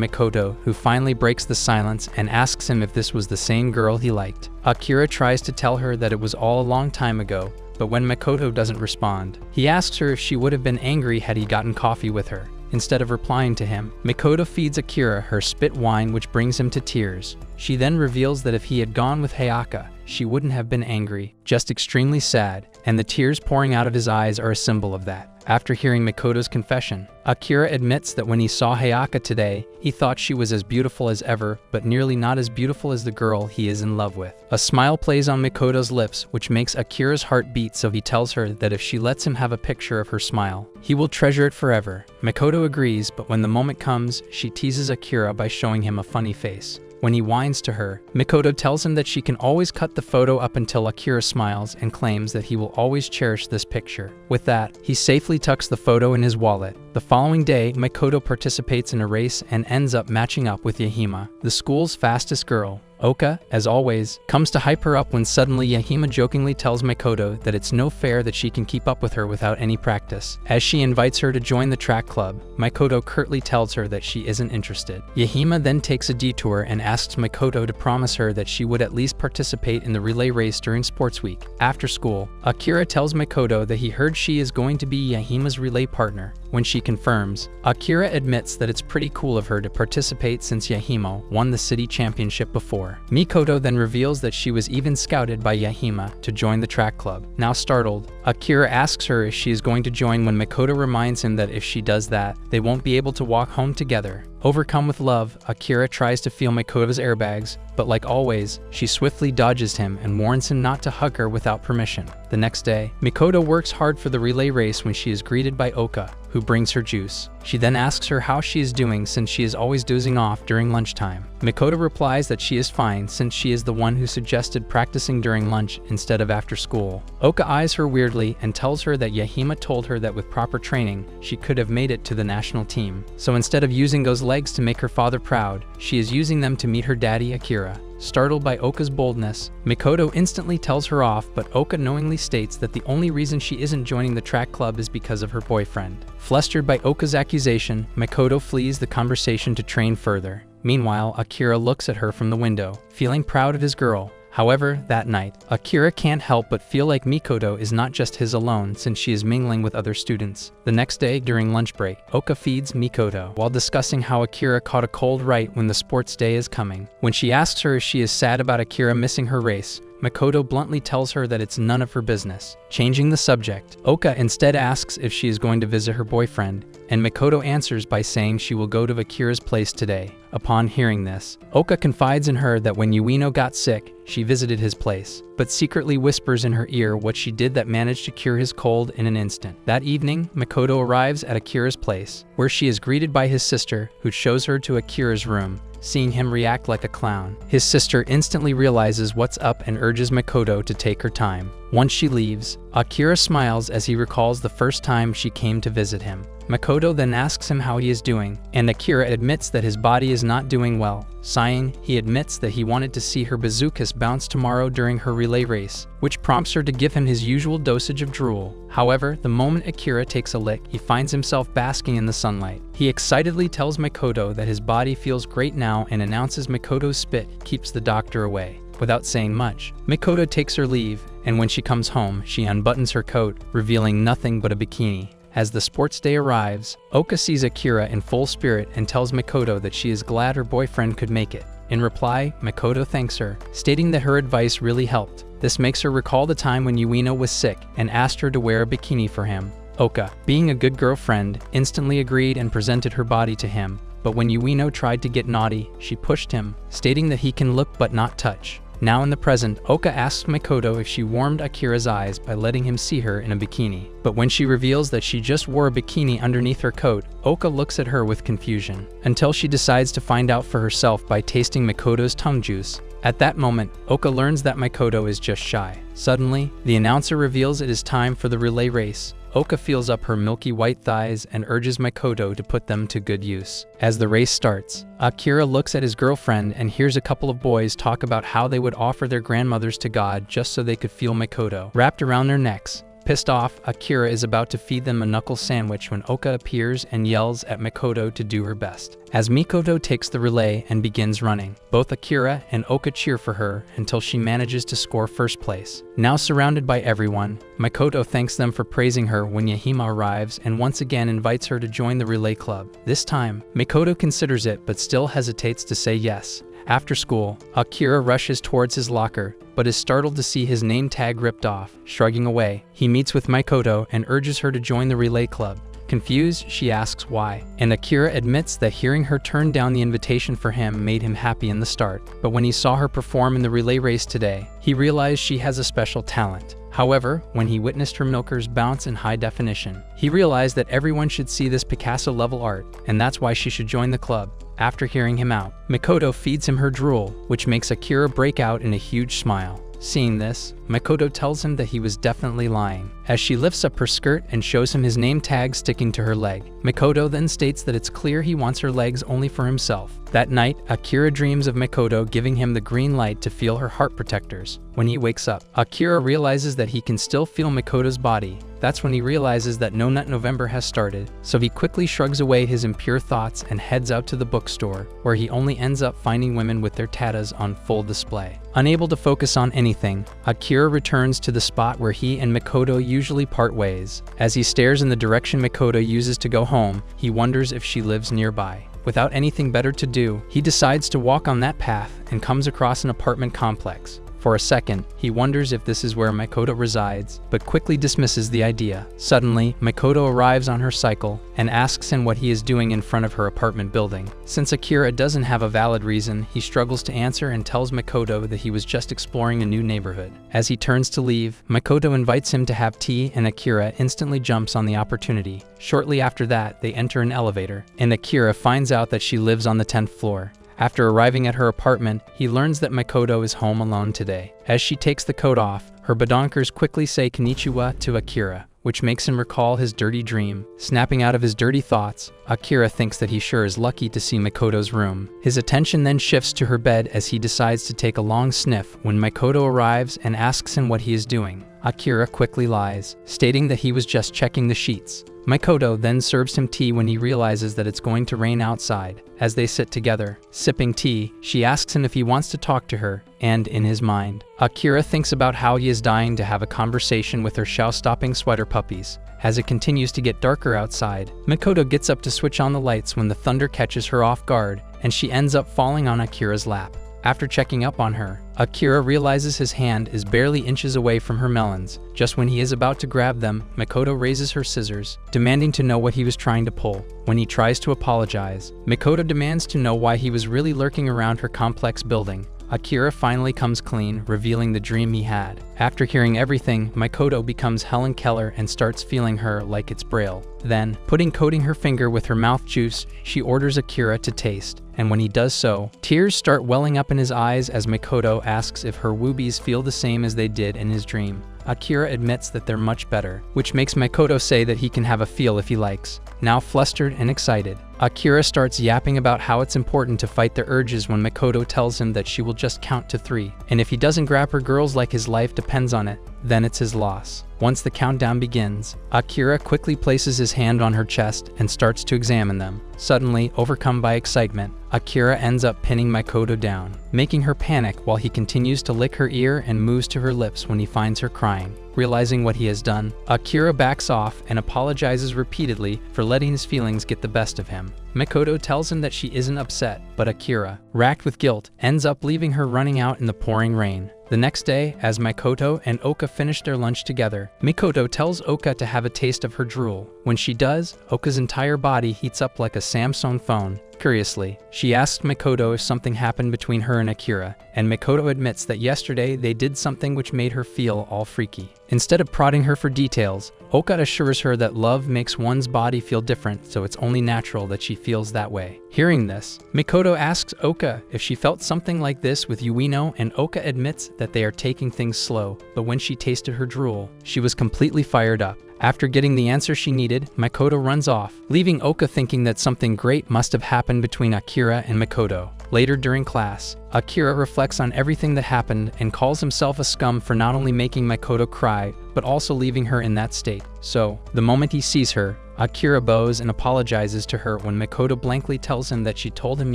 Makoto, who finally breaks the silence and asks him if this was the same girl he liked. Akira tries to tell her that it was all a long time ago, but when Makoto doesn't respond, he asks her if she would have been angry had he gotten coffee with her. Instead of replying to him, Makoto feeds Akira her spit wine, which brings him to tears. She then reveals that if he had gone with Hayaka, she wouldn't have been angry, just extremely sad, and the tears pouring out of his eyes are a symbol of that. After hearing Makoto's confession, Akira admits that when he saw Hayaka today, he thought she was as beautiful as ever, but nearly not as beautiful as the girl he is in love with. A smile plays on Makoto's lips, which makes Akira's heart beat, so he tells her that if she lets him have a picture of her smile, he will treasure it forever. Makoto agrees, but when the moment comes, she teases Akira by showing him a funny face. When he whines to her, Makoto tells him that she can always cut the photo up until Akira smiles and claims that he will always cherish this picture. With that, he safely tucks the photo in his wallet. The following day, Makoto participates in a race and ends up matching up with Yahima, the school's fastest girl. Oka, as always, comes to hype her up when suddenly Yahima jokingly tells Makoto that it's no fair that she can keep up with her without any practice. As she invites her to join the track club, Makoto curtly tells her that she isn't interested. Yahima then takes a detour and asks Makoto to promise her that she would at least participate in the relay race during sports week. After school, Akira tells Makoto that he heard she is going to be Yahima's relay partner. When she confirms, Akira admits that it's pretty cool of her to participate since Yahima won the city championship before. Makoto then reveals that she was even scouted by Yahima to join the track club. Now startled, Akira asks her if she is going to join when Makoto reminds him that if she does that, they won't be able to walk home together. Overcome with love, Akira tries to feel Makoto's airbags, but like always, she swiftly dodges him and warns him not to hug her without permission. The next day, Makoto works hard for the relay race when she is greeted by Oka, who brings her juice. She then asks her how she is doing since she is always dozing off during lunchtime. Makoto replies that she is fine since she is the one who suggested practicing during lunch instead of after school. Oka eyes her weirdly and tells her that Yahima told her that with proper training, she could have made it to the national team. So instead of using those legs to make her father proud, she is using them to meet her daddy Akira. Startled by Oka's boldness, Makoto instantly tells her off, but Oka knowingly states that the only reason she isn't joining the track club is because of her boyfriend. Flustered by Oka's accusation, Makoto flees the conversation to train further. Meanwhile, Akira looks at her from the window, feeling proud of his girl. However, that night, Akira can't help but feel like Makoto is not just his alone since she is mingling with other students. The next day, during lunch break, Oka feeds Makoto while discussing how Akira caught a cold right when the sports day is coming. When she asks her if she is sad about Akira missing her race, Makoto bluntly tells her that it's none of her business. Changing the subject, Oka instead asks if she is going to visit her boyfriend, and Makoto answers by saying she will go to Akira's place today. Upon hearing this, Oka confides in her that when Ueno got sick, she visited his place, but secretly whispers in her ear what she did that managed to cure his cold in an instant. That evening, Makoto arrives at Akira's place, where she is greeted by his sister, who shows her to Akira's room. Seeing him react like a clown, his sister instantly realizes what's up and urges Makoto to take her time. Once she leaves, Akira smiles as he recalls the first time she came to visit him. Makoto then asks him how he is doing, and Akira admits that his body is not doing well. Sighing, he admits that he wanted to see her bazookas bounce tomorrow during her relay race, which prompts her to give him his usual dosage of drool. However, the moment Akira takes a lick, he finds himself basking in the sunlight. He excitedly tells Makoto that his body feels great now and announces Makoto's spit keeps the doctor away. Without saying much, Makoto takes her leave, and when she comes home, she unbuttons her coat, revealing nothing but a bikini. As the sports day arrives, Oka sees Akira in full spirit and tells Makoto that she is glad her boyfriend could make it. In reply, Makoto thanks her, stating that her advice really helped. This makes her recall the time when Yuino was sick and asked her to wear a bikini for him. Oka, being a good girlfriend, instantly agreed and presented her body to him. But when Yuino tried to get naughty, she pushed him, stating that he can look but not touch. Now in the present, Oka asks Makoto if she warmed Akira's eyes by letting him see her in a bikini. But when she reveals that she just wore a bikini underneath her coat, Oka looks at her with confusion, until she decides to find out for herself by tasting Makoto's tongue juice. At that moment, Oka learns that Makoto is just shy. Suddenly, the announcer reveals it is time for the relay race. Oka feels up her milky white thighs and urges Makoto to put them to good use. As the race starts, Akira looks at his girlfriend and hears a couple of boys talk about how they would offer their grandmothers to God just so they could feel Makoto wrapped around their necks. Pissed off, Akira is about to feed them a knuckle sandwich when Oka appears and yells at Makoto to do her best. As Makoto takes the relay and begins running, both Akira and Oka cheer for her until she manages to score first place. Now surrounded by everyone, Makoto thanks them for praising her when Yahima arrives and once again invites her to join the relay club. This time, Makoto considers it but still hesitates to say yes. After school, Akira rushes towards his locker, but is startled to see his name tag ripped off. Shrugging away, he meets with Makoto and urges her to join the relay club. Confused, she asks why, and Akira admits that hearing her turn down the invitation for him made him happy in the start. But when he saw her perform in the relay race today, he realized she has a special talent. However, when he witnessed her milkers bounce in high definition, he realized that everyone should see this Picasso-level art, and that's why she should join the club. After hearing him out, Makoto feeds him her drool, which makes Akira break out in a huge smile. Seeing this, Makoto tells him that he was definitely lying, as she lifts up her skirt and shows him his name tag sticking to her leg. Makoto then states that it's clear he wants her legs only for himself. That night, Akira dreams of Makoto giving him the green light to feel her heart protectors. When he wakes up, Akira realizes that he can still feel Makoto's body. That's when he realizes that No Nut November has started, so he quickly shrugs away his impure thoughts and heads out to the bookstore, where he only ends up finding women with their tatas on full display. Unable to focus on anything, Akira returns to the spot where he and Makoto usually part ways. As he stares in the direction Makoto uses to go home, he wonders if she lives nearby. Without anything better to do, he decides to walk on that path and comes across an apartment complex. For a second, he wonders if this is where Makoto resides, but quickly dismisses the idea. Suddenly, Makoto arrives on her cycle and asks him what he is doing in front of her apartment building. Since Akira doesn't have a valid reason, he struggles to answer and tells Makoto that he was just exploring a new neighborhood. As he turns to leave, Makoto invites him to have tea and Akira instantly jumps on the opportunity. Shortly after that, they enter an elevator, and Akira finds out that she lives on the 10th floor. After arriving at her apartment, he learns that Makoto is home alone today. As she takes the coat off, her badonkers quickly say konnichiwa to Akira, which makes him recall his dirty dream. Snapping out of his dirty thoughts, Akira thinks that he sure is lucky to see Makoto's room. His attention then shifts to her bed as he decides to take a long sniff when Makoto arrives and asks him what he is doing. Akira quickly lies, stating that he was just checking the sheets. Makoto then serves him tea when he realizes that it's going to rain outside. As they sit together, sipping tea, she asks him if he wants to talk to her, and in his mind, Akira thinks about how he is dying to have a conversation with her show-stopping sweater puppies. As it continues to get darker outside, Makoto gets up to switch on the lights when the thunder catches her off guard, and she ends up falling on Akira's lap. After checking up on her, Akira realizes his hand is barely inches away from her melons. Just when he is about to grab them, Makoto raises her scissors, demanding to know what he was trying to pull. When he tries to apologize, Makoto demands to know why he was really lurking around her complex building. Akira finally comes clean, revealing the dream he had. After hearing everything, Makoto becomes Helen Keller and starts feeling her like it's Braille. Then, coating her finger with her mouth juice, she orders Akira to taste. And when he does so, tears start welling up in his eyes as Makoto asks if her woobies feel the same as they did in his dream. Akira admits that they're much better, which makes Makoto say that he can have a feel if he likes. Now flustered and excited, Akira starts yapping about how it's important to fight their urges when Makoto tells him that she will just count to 3, and if he doesn't grab her girls like his life depends on it. then it's his loss. Once the countdown begins, Akira quickly places his hand on her chest and starts to examine them. Suddenly, overcome by excitement, Akira ends up pinning Makoto down, making her panic while he continues to lick her ear and moves to her lips when he finds her crying. Realizing what he has done, Akira backs off and apologizes repeatedly for letting his feelings get the best of him. Makoto tells him that she isn't upset, but Akira, racked with guilt, ends up leaving her running out in the pouring rain. The next day, as Makoto and Oka finish their lunch together, Makoto tells Oka to have a taste of her drool. When she does, Oka's entire body heats up like a Samsung phone. Curiously, she asks Makoto if something happened between her and Akira, and Makoto admits that yesterday they did something which made her feel all freaky. Instead of prodding her for details, Oka assures her that love makes one's body feel different, so it's only natural that she feels that way. Hearing this, Makoto asks Oka if she felt something like this with Ueno, and Oka admits that they are taking things slow, but when she tasted her drool, she was completely fired up. After getting the answer she needed, Makoto runs off, leaving Oka thinking that something great must have happened between Akira and Makoto. Later during class, Akira reflects on everything that happened and calls himself a scum for not only making Makoto cry, but also leaving her in that state. So, the moment he sees her, Akira bows and apologizes to her when Makoto blankly tells him that she told him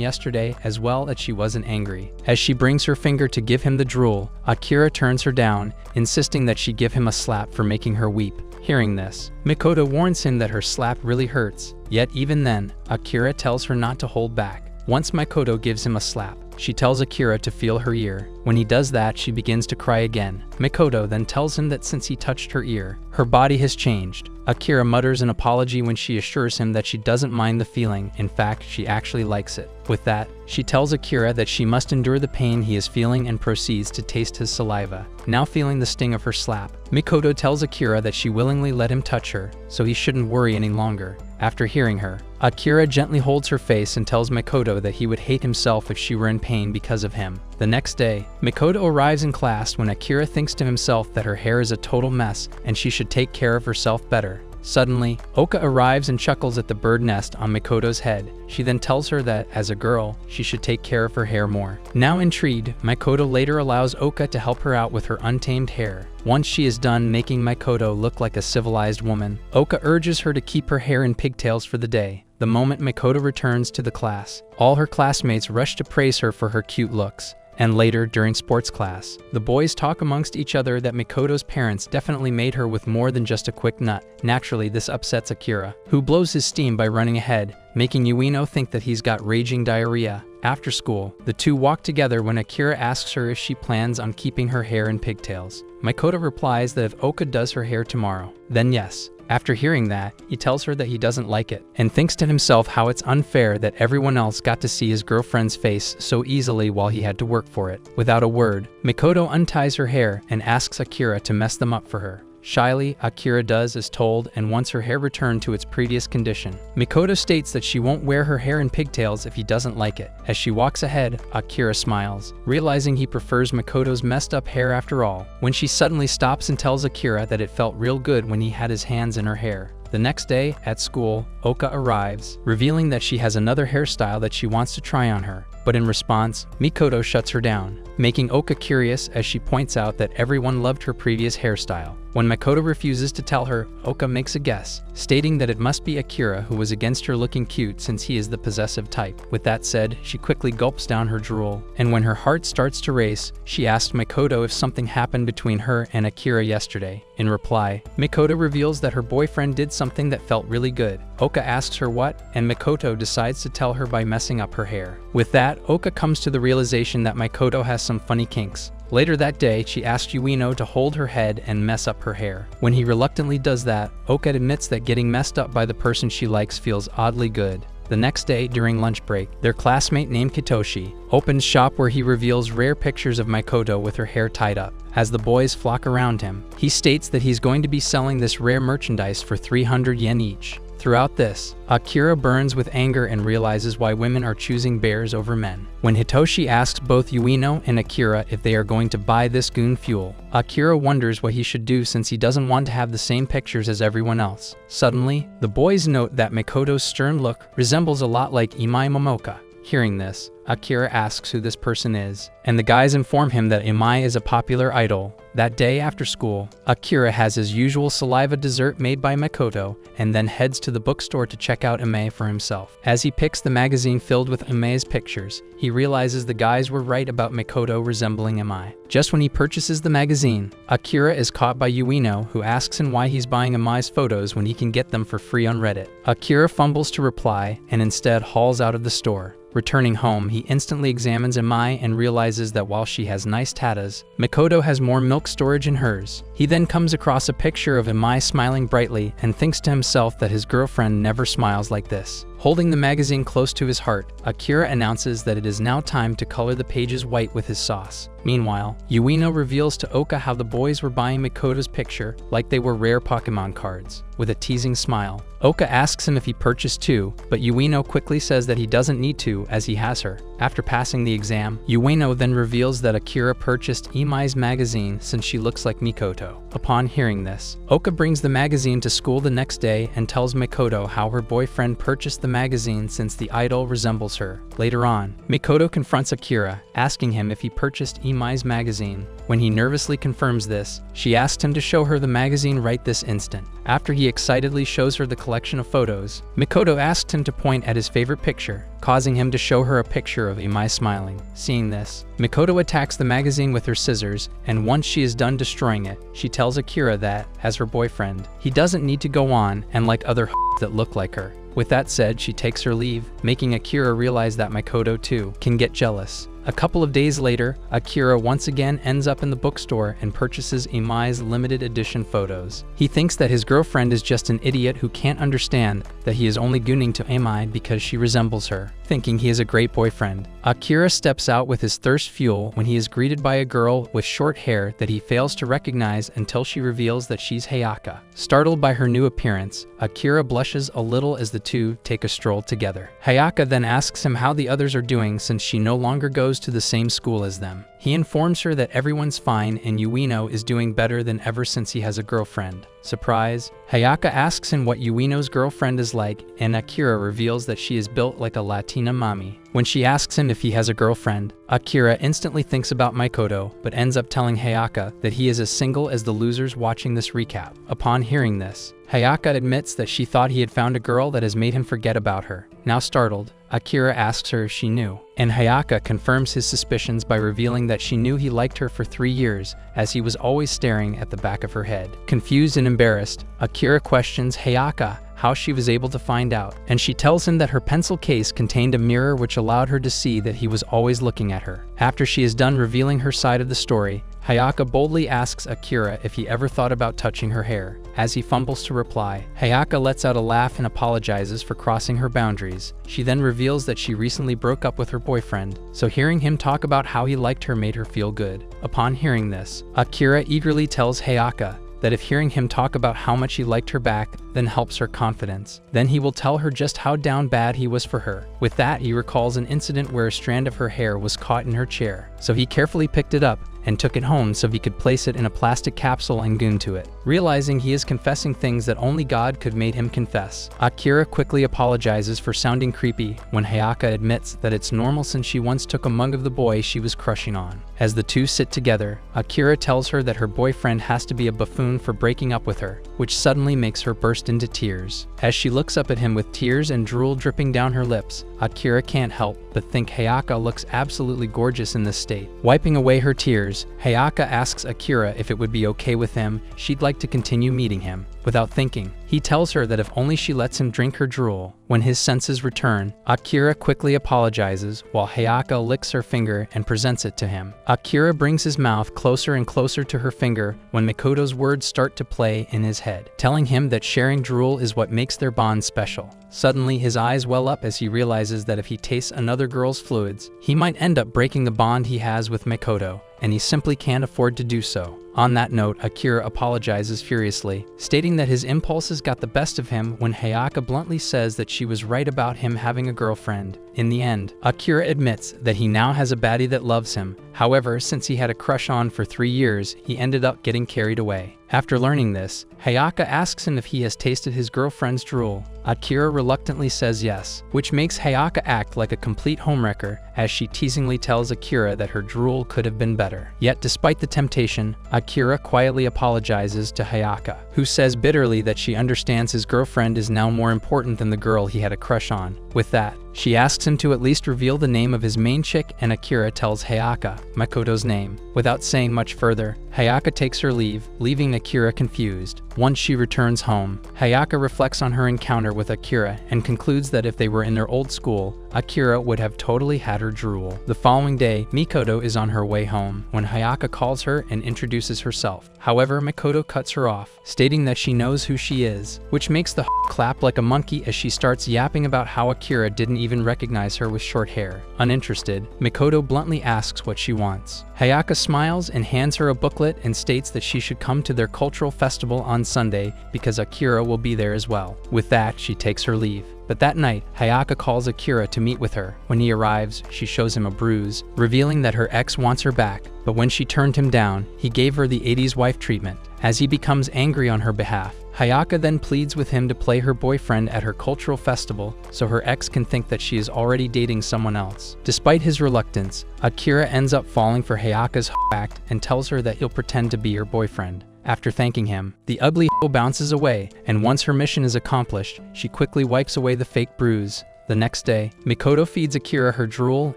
yesterday as well that she wasn't angry. As she brings her finger to give him the drool, Akira turns her down, insisting that she give him a slap for making her weep. Hearing this, Makoto warns him that her slap really hurts, yet even then, Akira tells her not to hold back. Once Makoto gives him a slap, she tells Akira to feel her ear. When he does that, she begins to cry again. Makoto then tells him that since he touched her ear, her body has changed. Akira mutters an apology when she assures him that she doesn't mind the feeling, in fact, she actually likes it. With that, she tells Akira that she must endure the pain he is feeling and proceeds to taste his saliva. Now feeling the sting of her slap, Makoto tells Akira that she willingly let him touch her, so he shouldn't worry any longer. After hearing her, Akira gently holds her face and tells Makoto that he would hate himself if she were in pain because of him. The next day, Makoto arrives in class when Akira thinks to himself that her hair is a total mess and she should take care of herself better. Suddenly, Oka arrives and chuckles at the bird nest on Makoto's head. She then tells her that, as a girl, she should take care of her hair more. Now intrigued, Makoto later allows Oka to help her out with her untamed hair. Once she is done making Makoto look like a civilized woman, Oka urges her to keep her hair in pigtails for the day. The moment Makoto returns to the class, all her classmates rush to praise her for her cute looks. And later, during sports class, the boys talk amongst each other that Makoto's parents definitely made her with more than just a quick nut. Naturally, this upsets Akira, who blows his steam by running ahead, making Ueno think that he's got raging diarrhea. After school, the two walk together when Akira asks her if she plans on keeping her hair in pigtails. Makoto replies that if Oka does her hair tomorrow, then yes. After hearing that, he tells her that he doesn't like it, and thinks to himself how it's unfair that everyone else got to see his girlfriend's face so easily while he had to work for it. Without a word, Makoto unties her hair and asks Akira to mess them up for her. Shyly, Akira does as told and wants her hair returned to its previous condition. Makoto states that she won't wear her hair in pigtails if he doesn't like it. As she walks ahead, Akira smiles, realizing he prefers Makoto's messed up hair after all, when she suddenly stops and tells Akira that it felt real good when he had his hands in her hair. The next day, at school, Oka arrives, revealing that she has another hairstyle that she wants to try on her. But in response, Makoto shuts her down, making Oka curious as she points out that everyone loved her previous hairstyle. When Makoto refuses to tell her, Oka makes a guess, stating that it must be Akira who was against her looking cute since he is the possessive type. With that said, she quickly gulps down her drool, and when her heart starts to race, she asks Makoto if something happened between her and Akira yesterday. In reply, Makoto reveals that her boyfriend did something that felt really good. Oka asks her what, and Makoto decides to tell her by messing up her hair. With that, Oka comes to the realization that Makoto has some funny kinks. Later that day, she asks Ueno to hold her head and mess up her hair. When he reluctantly does that, Oka admits that getting messed up by the person she likes feels oddly good. The next day, during lunch break, their classmate named Kitoshi opens shop where he reveals rare pictures of Makoto with her hair tied up. As the boys flock around him, he states that he's going to be selling this rare merchandise for 300 yen each. Throughout this, Akira burns with anger and realizes why women are choosing bears over men. When Hitoshi asks both Ueno and Akira if they are going to buy this goon fuel, Akira wonders what he should do since he doesn't want to have the same pictures as everyone else. Suddenly, the boys note that Makoto's stern look resembles a lot like Imai Momoka. Hearing this, Akira asks who this person is, and the guys inform him that Imai is a popular idol. That day after school, Akira has his usual saliva dessert made by Makoto, and then heads to the bookstore to check out Imai for himself. As he picks the magazine filled with Imai's pictures, he realizes the guys were right about Makoto resembling Imai. Just when he purchases the magazine, Akira is caught by Ueno, who asks him why he's buying Imai's photos when he can get them for free on Reddit. Akira fumbles to reply and instead hauls out of the store. Returning home, he instantly examines Imai and realizes that while she has nice tatas, Makoto has more milk storage in hers. He then comes across a picture of Imai smiling brightly and thinks to himself that his girlfriend never smiles like this. Holding the magazine close to his heart, Akira announces that it is now time to color the pages white with his sauce. Meanwhile, Ueno reveals to Oka how the boys were buying Makoto's picture like they were rare Pokemon cards. With a teasing smile, Oka asks him if he purchased too, but Ueno quickly says that he doesn't need to as he has her. After passing the exam, Ueno then reveals that Akira purchased Imai's magazine since she looks like Mikoto. Upon hearing this, Oka brings the magazine to school the next day and tells Makoto how her boyfriend purchased the magazine since the idol resembles her. Later on, Makoto confronts Akira, asking him if he purchased Imai's magazine. When he nervously confirms this, she asks him to show her the magazine right this instant. After he excitedly shows her the collection of photos, Makoto asks him to point at his favorite picture, causing him to show her a picture of Imai smiling. Seeing this, Makoto attacks the magazine with her scissors, and once she is done destroying it, she tells Akira that, as her boyfriend, he doesn't need to go on and like other that look like her. With that said, she takes her leave, making Akira realize that Makoto too can get jealous. A couple of days later, Akira once again ends up in the bookstore and purchases Imai's limited edition photos. He thinks that his girlfriend is just an idiot who can't understand that he is only gooning to Imai because she resembles her. Thinking he is a great boyfriend, Akira steps out with his thirst fuel when he is greeted by a girl with short hair that he fails to recognize until she reveals that she's Hayaka. Startled by her new appearance, Akira blushes a little as the two take a stroll together. Hayaka then asks him how the others are doing since she no longer goes to the same school as them. He informs her that everyone's fine and Ueno is doing better than ever since he has a girlfriend. Surprise, Hayaka asks him what Ueno's girlfriend is like, and Akira reveals that she is built like a Latina mommy. When she asks him if he has a girlfriend, Akira instantly thinks about Makoto, but ends up telling Hayaka that he is as single as the losers watching this recap. Upon hearing this, Hayaka admits that she thought he had found a girl that has made him forget about her. Now startled, Akira asks her if she knew, and Hayaka confirms his suspicions by revealing that she knew he liked her for 3 years, as he was always staring at the back of her head. Confused and embarrassed, Akira questions Hayaka how she was able to find out, and she tells him that her pencil case contained a mirror which allowed her to see that he was always looking at her. After she is done revealing her side of the story, Hayaka boldly asks Akira if he ever thought about touching her hair. As he fumbles to reply, Hayaka lets out a laugh and apologizes for crossing her boundaries. She then reveals that she recently broke up with her boyfriend, so hearing him talk about how he liked her made her feel good. Upon hearing this, Akira eagerly tells Hayaka that if hearing him talk about how much he liked her back then helps her confidence, then he will tell her just how down bad he was for her. With that, he recalls an incident where a strand of her hair was caught in her chair, so he carefully picked it up and took it home so he could place it in a plastic capsule and goon to it. Realizing he is confessing things that only God could made him confess, Akira quickly apologizes for sounding creepy when Hayaka admits that it's normal since she once took a mug of the boy she was crushing on. As the two sit together, Akira tells her that her boyfriend has to be a buffoon for breaking up with her, which suddenly makes her burst into tears. As she looks up at him with tears and drool dripping down her lips, Akira can't help but think Hayaka looks absolutely gorgeous in this state. Wiping away her tears, Hayaka asks Akira if it would be okay with him, she'd like to continue meeting him. Without thinking, he tells her that if only she lets him drink her drool. When his senses return, Akira quickly apologizes while Hayaka licks her finger and presents it to him. Akira brings his mouth closer and closer to her finger when Makoto's words start to play in his head, telling him that sharing drool is what makes their bond special. Suddenly, his eyes well up as he realizes that if he tastes another girl's fluids, he might end up breaking the bond he has with Makoto, and he simply can't afford to do so. On that note, Akira apologizes furiously, stating that his impulses got the best of him when Hayaka bluntly says that she was right about him having a girlfriend. In the end, Akira admits that he now has a baddie that loves him. However, since he had a crush on for 3 years, he ended up getting carried away. After learning this, Hayaka asks him if he has tasted his girlfriend's drool. Akira reluctantly says yes, which makes Hayaka act like a complete homewrecker as she teasingly tells Akira that her drool could have been better. Yet despite the temptation, Akira quietly apologizes to Hayaka, who says bitterly that she understands his girlfriend is now more important than the girl he had a crush on. With that, she asks him to at least reveal the name of his main chick, and Akira tells Hayaka Makoto's name. Without saying much further, Hayaka takes her leave, leaving Akira confused. Once she returns home, Hayaka reflects on her encounter with Akira and concludes that if they were in their old school, Akira would have totally had her drool. The following day, Mikoto is on her way home when Hayaka calls her and introduces herself. However, Mikoto cuts her off, stating that she knows who she is, which makes the clap like a monkey as she starts yapping about how Akira didn't even recognize her with short hair. Uninterested, Mikoto bluntly asks what she wants. Hayaka smiles and hands her a booklet and states that she should come to their cultural festival on Sunday because Akira will be there as well. With that, she takes her leave. But that night, Hayaka calls Akira to meet with her. When he arrives, she shows him a bruise, revealing that her ex wants her back. But when she turned him down, he gave her the 80s wife treatment. As he becomes angry on her behalf, Hayaka then pleads with him to play her boyfriend at her cultural festival so her ex can think that she is already dating someone else. Despite his reluctance, Akira ends up falling for Hayaka's act and tells her that he'll pretend to be her boyfriend. After thanking him, the ugly bounces away, and once her mission is accomplished, she quickly wipes away the fake bruise. The next day, Mikoto feeds Akira her drool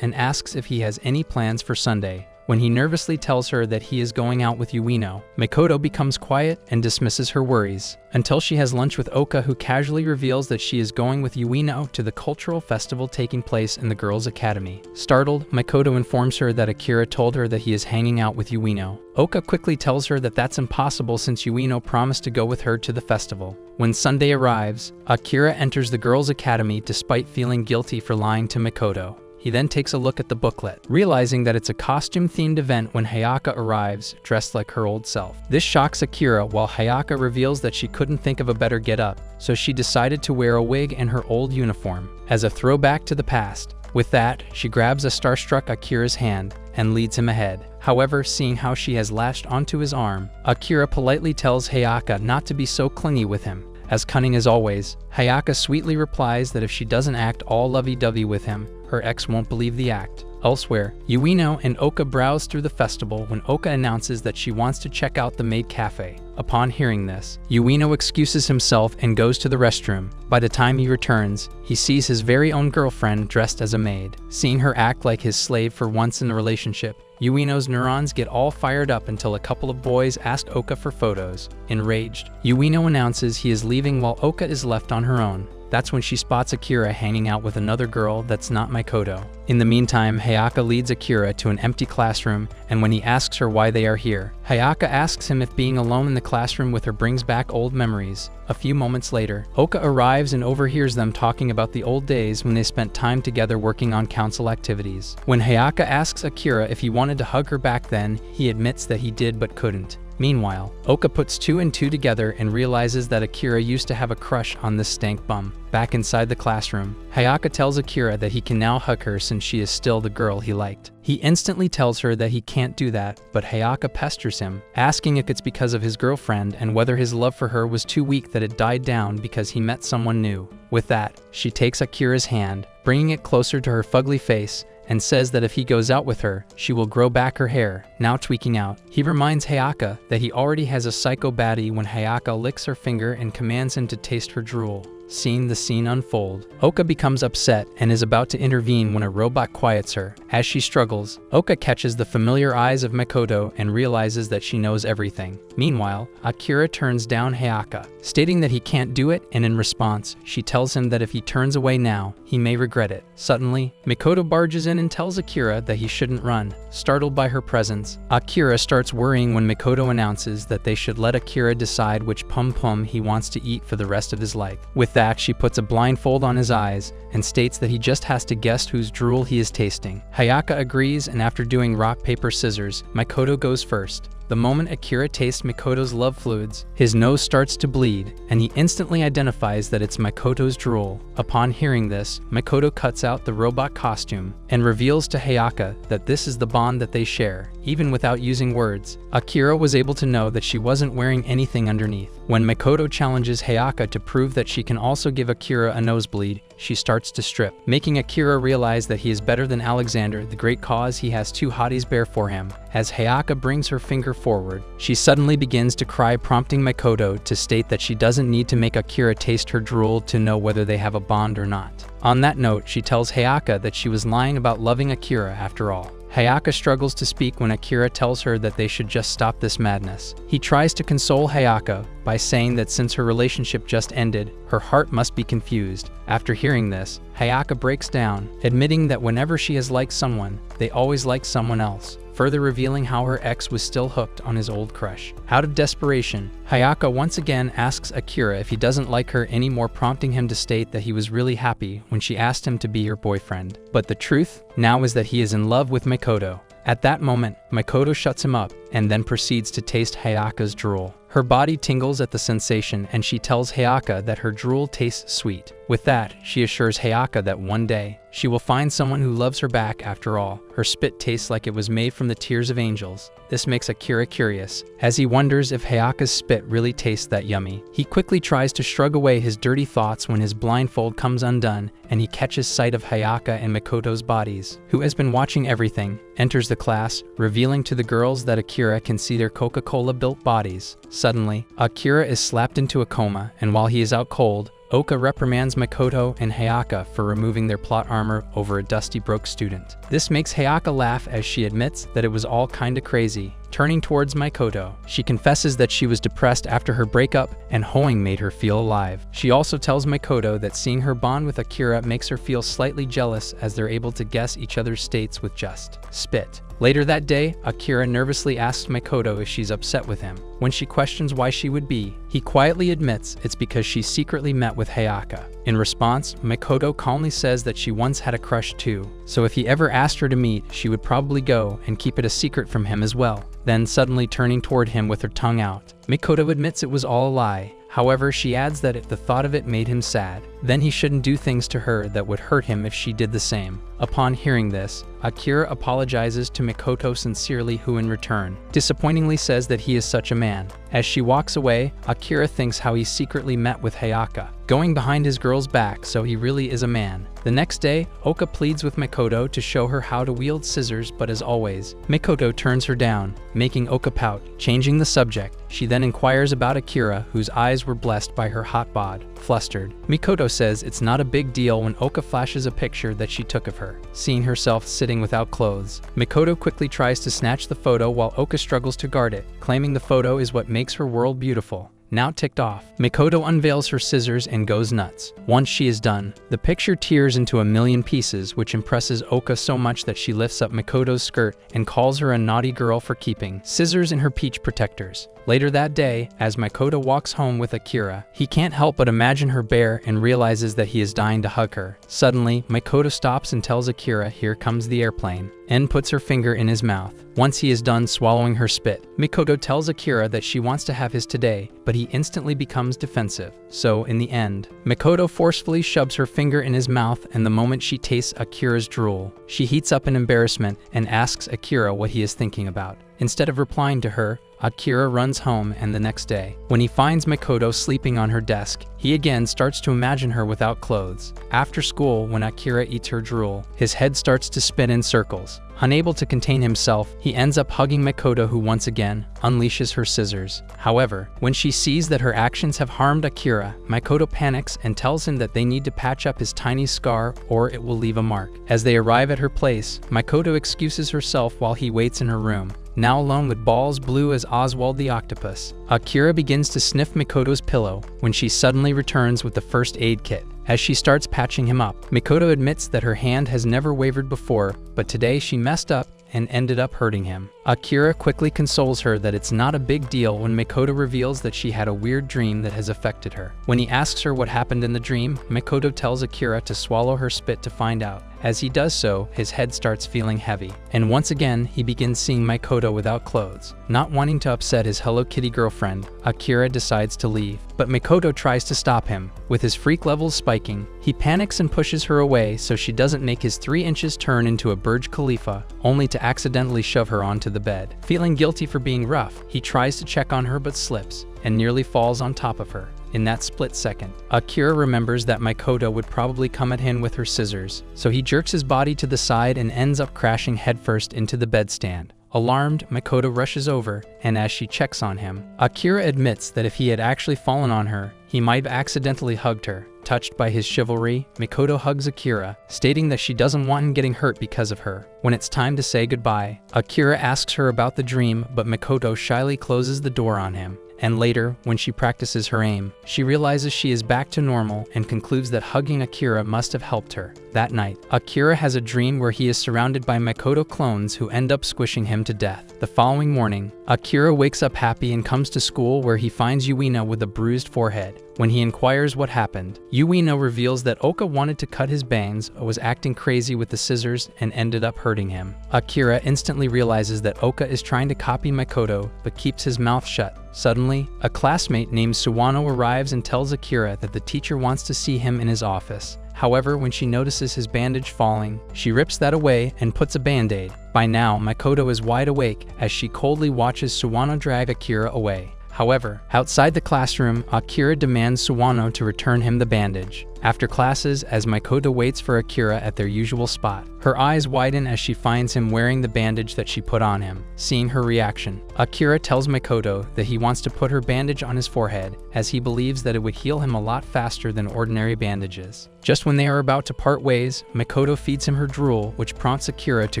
and asks if he has any plans for Sunday. When he nervously tells her that he is going out with Yuino, Mikoto becomes quiet and dismisses her worries, until she has lunch with Oka, who casually reveals that she is going with Yuino to the cultural festival taking place in the girls' academy. Startled, Mikoto informs her that Akira told her that he is hanging out with Yuino. Oka quickly tells her that that's impossible since Yuino promised to go with her to the festival. When Sunday arrives, Akira enters the girls' academy despite feeling guilty for lying to Mikoto. He then takes a look at the booklet, realizing that it's a costume-themed event when Hayaka arrives, dressed like her old self. This shocks Akira, while Hayaka reveals that she couldn't think of a better get-up, so she decided to wear a wig and her old uniform, as a throwback to the past. With that, she grabs a starstruck Akira's hand and leads him ahead. However, seeing how she has latched onto his arm, Akira politely tells Hayaka not to be so clingy with him. As cunning as always, Hayaka sweetly replies that if she doesn't act all lovey-dovey with him, her ex won't believe the act. Elsewhere, Yuino and Oka browse through the festival when Oka announces that she wants to check out the maid cafe. Upon hearing this, Yuino excuses himself and goes to the restroom. By the time he returns, he sees his very own girlfriend dressed as a maid. Seeing her act like his slave for once in the relationship, Yuino's neurons get all fired up until a couple of boys ask Oka for photos. Enraged, Yuino announces he is leaving while Oka is left on her own. That's when she spots Akira hanging out with another girl that's not Mikoto. In the meantime, Hayaka leads Akira to an empty classroom, and when he asks her why they are here, Hayaka asks him if being alone in the classroom with her brings back old memories. A few moments later, Oka arrives and overhears them talking about the old days when they spent time together working on council activities. When Hayaka asks Akira if he wanted to hug her back then, he admits that he did but couldn't. Meanwhile, Oka puts 2 and 2 together and realizes that Akira used to have a crush on this stank bum. Back inside the classroom, Hayaka tells Akira that he can now hug her since she is still the girl he liked. He instantly tells her that he can't do that, but Hayaka pesters him, asking if it's because of his girlfriend and whether his love for her was too weak that it died down because he met someone new. With that, she takes Akira's hand, bringing it closer to her fugly face, and says that if he goes out with her, she will grow back her hair. Now tweaking out, he reminds Hayaka that he already has a psycho baddie when Hayaka licks her finger and commands him to taste her drool. Seeing the scene unfold, Oka becomes upset and is about to intervene when a robot quiets her. As she struggles, Oka catches the familiar eyes of Mikoto and realizes that she knows everything. Meanwhile, Akira turns down Hayaka, stating that he can't do it, and in response, she tells him that if he turns away now, he may regret it. Suddenly, Mikoto barges in and tells Akira that he shouldn't run. Startled by her presence, Akira starts worrying when Mikoto announces that they should let Akira decide which pum-pum he wants to eat for the rest of his life. With that, she puts a blindfold on his eyes and states that he just has to guess whose drool he is tasting. Hayaka agrees, and after doing rock, paper, scissors, Mikoto goes first. The moment Akira tastes Mikoto's love fluids, his nose starts to bleed, and he instantly identifies that it's Mikoto's drool. Upon hearing this, Mikoto cuts out the robot costume and reveals to Hayaka that this is the bond that they share, even without using words. Akira was able to know that she wasn't wearing anything underneath. When Mikoto challenges Hayaka to prove that she can also give Akira a nosebleed, she starts to strip, making Akira realize that he is better than Alexander, the great cause he has two hotties bear for him. As Hayaka brings her finger forward, she suddenly begins to cry, prompting Mikoto to state that she doesn't need to make Akira taste her drool to know whether they have a bond or not. On that note, she tells Hayaka that she was lying about loving Akira after all. Hayaka struggles to speak when Akira tells her that they should just stop this madness. He tries to console Hayaka by saying that since her relationship just ended, her heart must be confused. After hearing this, Hayaka breaks down, admitting that whenever she has liked someone, they always like someone else, further revealing how her ex was still hooked on his old crush. Out of desperation, Hayaka once again asks Akira if he doesn't like her anymore, prompting him to state that he was really happy when she asked him to be her boyfriend. But the truth now is that he is in love with Mikoto. At that moment, Mikoto shuts him up and then proceeds to taste Hayaka's drool. Her body tingles at the sensation, and she tells Hayaka that her drool tastes sweet. With that, she assures Hayaka that one day, she will find someone who loves her back after all. Her spit tastes like it was made from the tears of angels. This makes Akira curious, as he wonders if Hayaka's spit really tastes that yummy. He quickly tries to shrug away his dirty thoughts when his blindfold comes undone, and he catches sight of Hayaka and Mikoto's bodies, who has been watching everything, enters the class, revealing to the girls that Akira can see their Coca-Cola-built bodies. Suddenly, Akira is slapped into a coma, and while he is out cold, Oka reprimands Mikoto and Hayaka for removing their plot armor over a dusty broke student. This makes Hayaka laugh as she admits that it was all kinda crazy. Turning towards Mikoto, she confesses that she was depressed after her breakup and hoeing made her feel alive. She also tells Mikoto that seeing her bond with Akira makes her feel slightly jealous, as they're able to guess each other's states with just spit. Later that day, Akira nervously asks Mikoto if she's upset with him. When she questions why she would be, he quietly admits it's because she secretly met with Hayaka. In response, Mikoto calmly says that she once had a crush too, so if he ever asked her to meet, she would probably go and keep it a secret from him as well. Then suddenly turning toward him with her tongue out, Mikoto admits it was all a lie. However, she adds that if the thought of it made him sad, then he shouldn't do things to her that would hurt him if she did the same. Upon hearing this, Akira apologizes to Mikoto sincerely, who in return disappointingly says that he is such a man. As she walks away, Akira thinks how he secretly met with Hayaka, going behind his girl's back, so he really is a man. The next day, Oka pleads with Mikoto to show her how to wield scissors, but as always, Mikoto turns her down, making Oka pout. Changing the subject, she then inquires about Akira, whose eyes were blessed by her hot bod. Flustered, Mikoto says it's not a big deal when Oka flashes a picture that she took of her, seeing herself sitting without clothes. Mikoto quickly tries to snatch the photo while Oka struggles to guard it, claiming the photo is what makes her world beautiful. Now ticked off, Mikoto unveils her scissors and goes nuts. Once she is done, the picture tears into a million pieces, which impresses Oka so much that she lifts up Mikoto's skirt and calls her a naughty girl for keeping scissors in her peach protectors. Later that day, as Mikoto walks home with Akira, he can't help but imagine her bare and realizes that he is dying to hug her. Suddenly, Mikoto stops and tells Akira here comes the airplane, and puts her finger in his mouth. Once he is done swallowing her spit, Mikoto tells Akira that she wants to have his today, but he instantly becomes defensive. So, in the end, Mikoto forcefully shoves her finger in his mouth, and the moment she tastes Akira's drool, she heats up in embarrassment and asks Akira what he is thinking about. Instead of replying to her, Akira runs home, and the next day, when he finds Mikoto sleeping on her desk, he again starts to imagine her without clothes. After school, when Akira eats her drool, his head starts to spin in circles. Unable to contain himself, he ends up hugging Mikoto, who once again unleashes her scissors. However, when she sees that her actions have harmed Akira, Mikoto panics and tells him that they need to patch up his tiny scar or it will leave a mark. As they arrive at her place, Mikoto excuses herself while he waits in her room. Now alone with balls blue as Oswald the octopus, Akira begins to sniff Mikoto's pillow when she suddenly returns with the first aid kit. As she starts patching him up, Mikoto admits that her hand has never wavered before, but today she messed up and ended up hurting him. Akira quickly consoles her that it's not a big deal when Makoto reveals that she had a weird dream that has affected her. When he asks her what happened in the dream, Makoto tells Akira to swallow her spit to find out. As he does so, his head starts feeling heavy, and once again, he begins seeing Makoto without clothes. Not wanting to upset his Hello Kitty girlfriend, Akira decides to leave, but Makoto tries to stop him. With his freak levels spiking, he panics and pushes her away so she doesn't make his 3 inches turn into a Burj Khalifa, only to accidentally shove her onto the bed. Feeling guilty for being rough, he tries to check on her but slips, and nearly falls on top of her. In that split second, Akira remembers that Makoto would probably come at him with her scissors, so he jerks his body to the side and ends up crashing headfirst into the bedstand. Alarmed, Makoto rushes over, and as she checks on him, Akira admits that if he had actually fallen on her, he might have accidentally hugged her. Touched by his chivalry, Makoto hugs Akira, stating that she doesn't want him getting hurt because of her. When it's time to say goodbye, Akira asks her about the dream, but Makoto shyly closes the door on him. And later, when she practices her aim, she realizes she is back to normal and concludes that hugging Akira must have helped her. That night, Akira has a dream where he is surrounded by Makoto clones who end up squishing him to death. The following morning, Akira wakes up happy and comes to school where he finds Yuino with a bruised forehead. When he inquires what happened, Yuino reveals that Oka wanted to cut his bangs, was acting crazy with the scissors, and ended up hurting him. Akira instantly realizes that Oka is trying to copy Makoto, but keeps his mouth shut. Suddenly, a classmate named Suwano arrives and tells Akira that the teacher wants to see him in his office. However, when she notices his bandage falling, she rips that away and puts a band-aid. By now, Makoto is wide awake as she coldly watches Suwano drag Akira away. However, outside the classroom, Akira demands Suwano to return him the bandage. After classes, as Makoto waits for Akira at their usual spot, her eyes widen as she finds him wearing the bandage that she put on him. Seeing her reaction, Akira tells Makoto that he wants to put her bandage on his forehead, as he believes that it would heal him a lot faster than ordinary bandages. Just when they are about to part ways, Makoto feeds him her drool, which prompts Akira to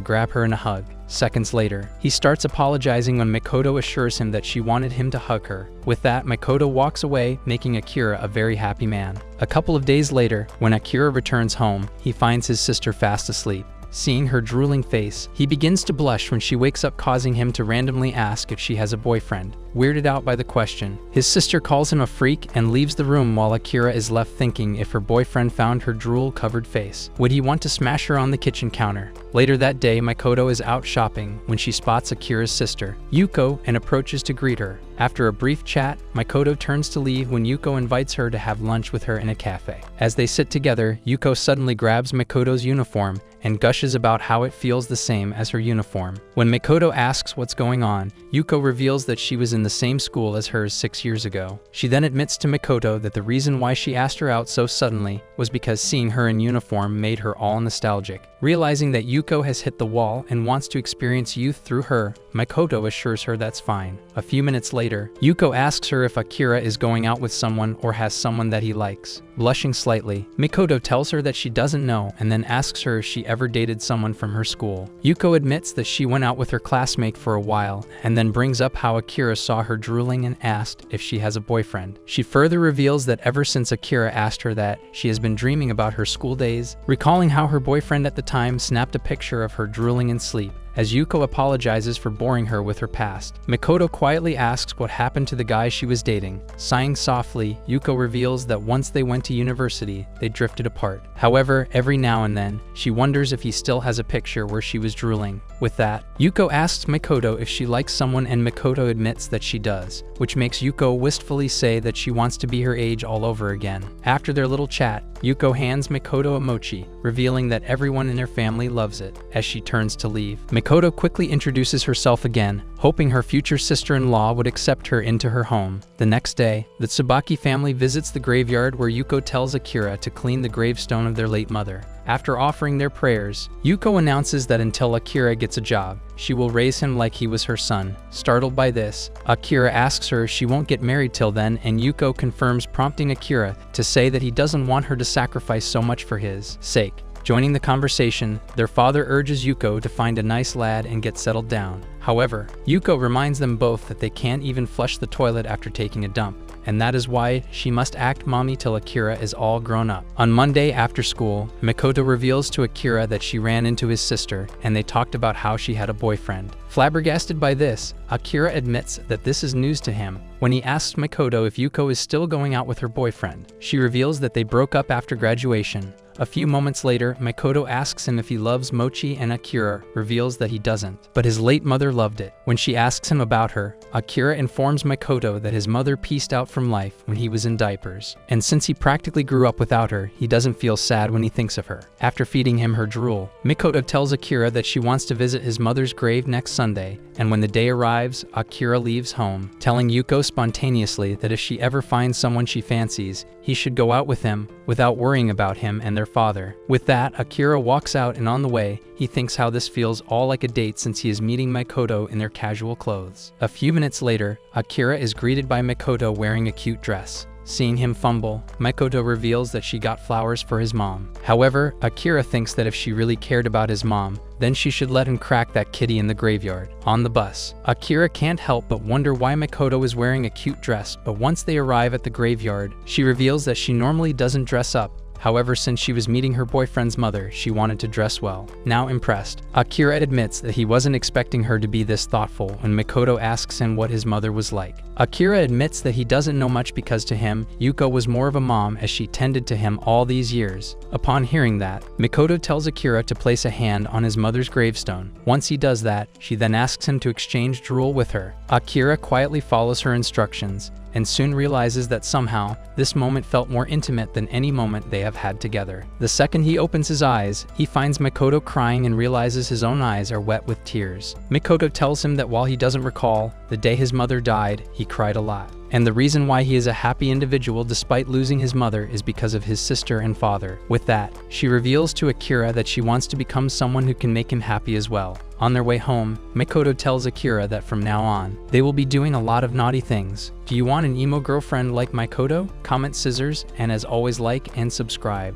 grab her in a hug. Seconds later, he starts apologizing when Makoto assures him that she wanted him to hug her. With that, Makoto walks away, making Akira a very happy man. A couple of days later, when Akira returns home, he finds his sister fast asleep. Seeing her drooling face, he begins to blush when she wakes up, causing him to randomly ask if she has a boyfriend. Weirded out by the question, his sister calls him a freak and leaves the room while Akira is left thinking if her boyfriend found her drool-covered face, would he want to smash her on the kitchen counter? Later that day, Makoto is out shopping when she spots Akira's sister, Yuko, and approaches to greet her. After a brief chat, Makoto turns to leave when Yuko invites her to have lunch with her in a cafe. As they sit together, Yuko suddenly grabs Makoto's uniform and gushes about how it feels the same as her uniform. When Makoto asks what's going on, Yuko reveals that she was in the same school as hers 6 years ago. She then admits to Makoto that the reason why she asked her out so suddenly was because seeing her in uniform made her all nostalgic. Realizing that Yuko has hit the wall and wants to experience youth through her, Makoto assures her that's fine. A few minutes later, Yuko asks her if Akira is going out with someone or has someone that he likes. Blushing slightly, Makoto tells her that she doesn't know and then asks her if she ever dated someone from her school. Yuko admits that she went out with her classmate for a while and then brings up how Akira saw her drooling and asked if she has a boyfriend. She further reveals that ever since Akira asked her that, she has been dreaming about her school days, recalling how her boyfriend at the time snapped a picture of her drooling in sleep. As Yuko apologizes for boring her with her past, Makoto quietly asks what happened to the guy she was dating. Sighing softly, Yuko reveals that once they went to university, they drifted apart. However, every now and then, she wonders if he still has a picture where she was drooling. With that, Yuko asks Makoto if she likes someone and Makoto admits that she does, which makes Yuko wistfully say that she wants to be her age all over again. After their little chat, Yuko hands Makoto a mochi, revealing that everyone in her family loves it. As she turns to leave, Makoto quickly introduces herself again, hoping her future sister-in-law would accept her into her home. The next day, the Tsubaki family visits the graveyard where Yuko tells Akira to clean the gravestone of their late mother. After offering their prayers, Yuko announces that until Akira gets a job, she will raise him like he was her son. Startled by this, Akira asks her if she won't get married till then, and Yuko confirms, prompting Akira to say that he doesn't want her to sacrifice so much for his sake. Joining the conversation, their father urges Yuko to find a nice lad and get settled down. However, Yuko reminds them both that they can't even flush the toilet after taking a dump, and that is why she must act mommy till Akira is all grown up. On Monday after school, Makoto reveals to Akira that she ran into his sister, and they talked about how she had a boyfriend. Flabbergasted by this, Akira admits that this is news to him. When he asks Makoto if Yuko is still going out with her boyfriend, she reveals that they broke up after graduation. A few moments later, Makoto asks him if he loves Mochi, and Akira reveals that he doesn't, but his late mother loved it. When she asks him about her, Akira informs Makoto that his mother pieced out from life when he was in diapers, and since he practically grew up without her, he doesn't feel sad when he thinks of her. After feeding him her drool, Makoto tells Akira that she wants to visit his mother's grave next Sunday, and when the day arrives, Akira leaves home, telling Yuko spontaneously that if she ever finds someone she fancies, he should go out with him without worrying about him and their father. With that, Akira walks out, and on the way, he thinks how this feels all like a date since he is meeting Makoto in their casual clothes. A few minutes later, Akira is greeted by Makoto wearing a cute dress. Seeing him fumble, Makoto reveals that she got flowers for his mom. However, Akira thinks that if she really cared about his mom, then she should let him crack that kitty in the graveyard. On the bus, Akira can't help but wonder why Makoto is wearing a cute dress, but once they arrive at the graveyard, she reveals that she normally doesn't dress up. However, since she was meeting her boyfriend's mother, she wanted to dress well. Now impressed, Akira admits that he wasn't expecting her to be this thoughtful when Makoto asks him what his mother was like. Akira admits that he doesn't know much because to him, Yuko was more of a mom as she tended to him all these years. Upon hearing that, Makoto tells Akira to place a hand on his mother's gravestone. Once he does that, she then asks him to exchange drool with her. Akira quietly follows her instructions, and soon realizes that somehow, this moment felt more intimate than any moment they have had together. The second he opens his eyes, he finds Makoto crying and realizes his own eyes are wet with tears. Makoto tells him that while he doesn't recall the day his mother died, he cried a lot. And the reason why he is a happy individual despite losing his mother is because of his sister and father. With that, she reveals to Akira that she wants to become someone who can make him happy as well. On their way home, Makoto tells Akira that from now on, they will be doing a lot of naughty things. Do you want an emo girlfriend like Makoto? Comment scissors, and as always, like and subscribe.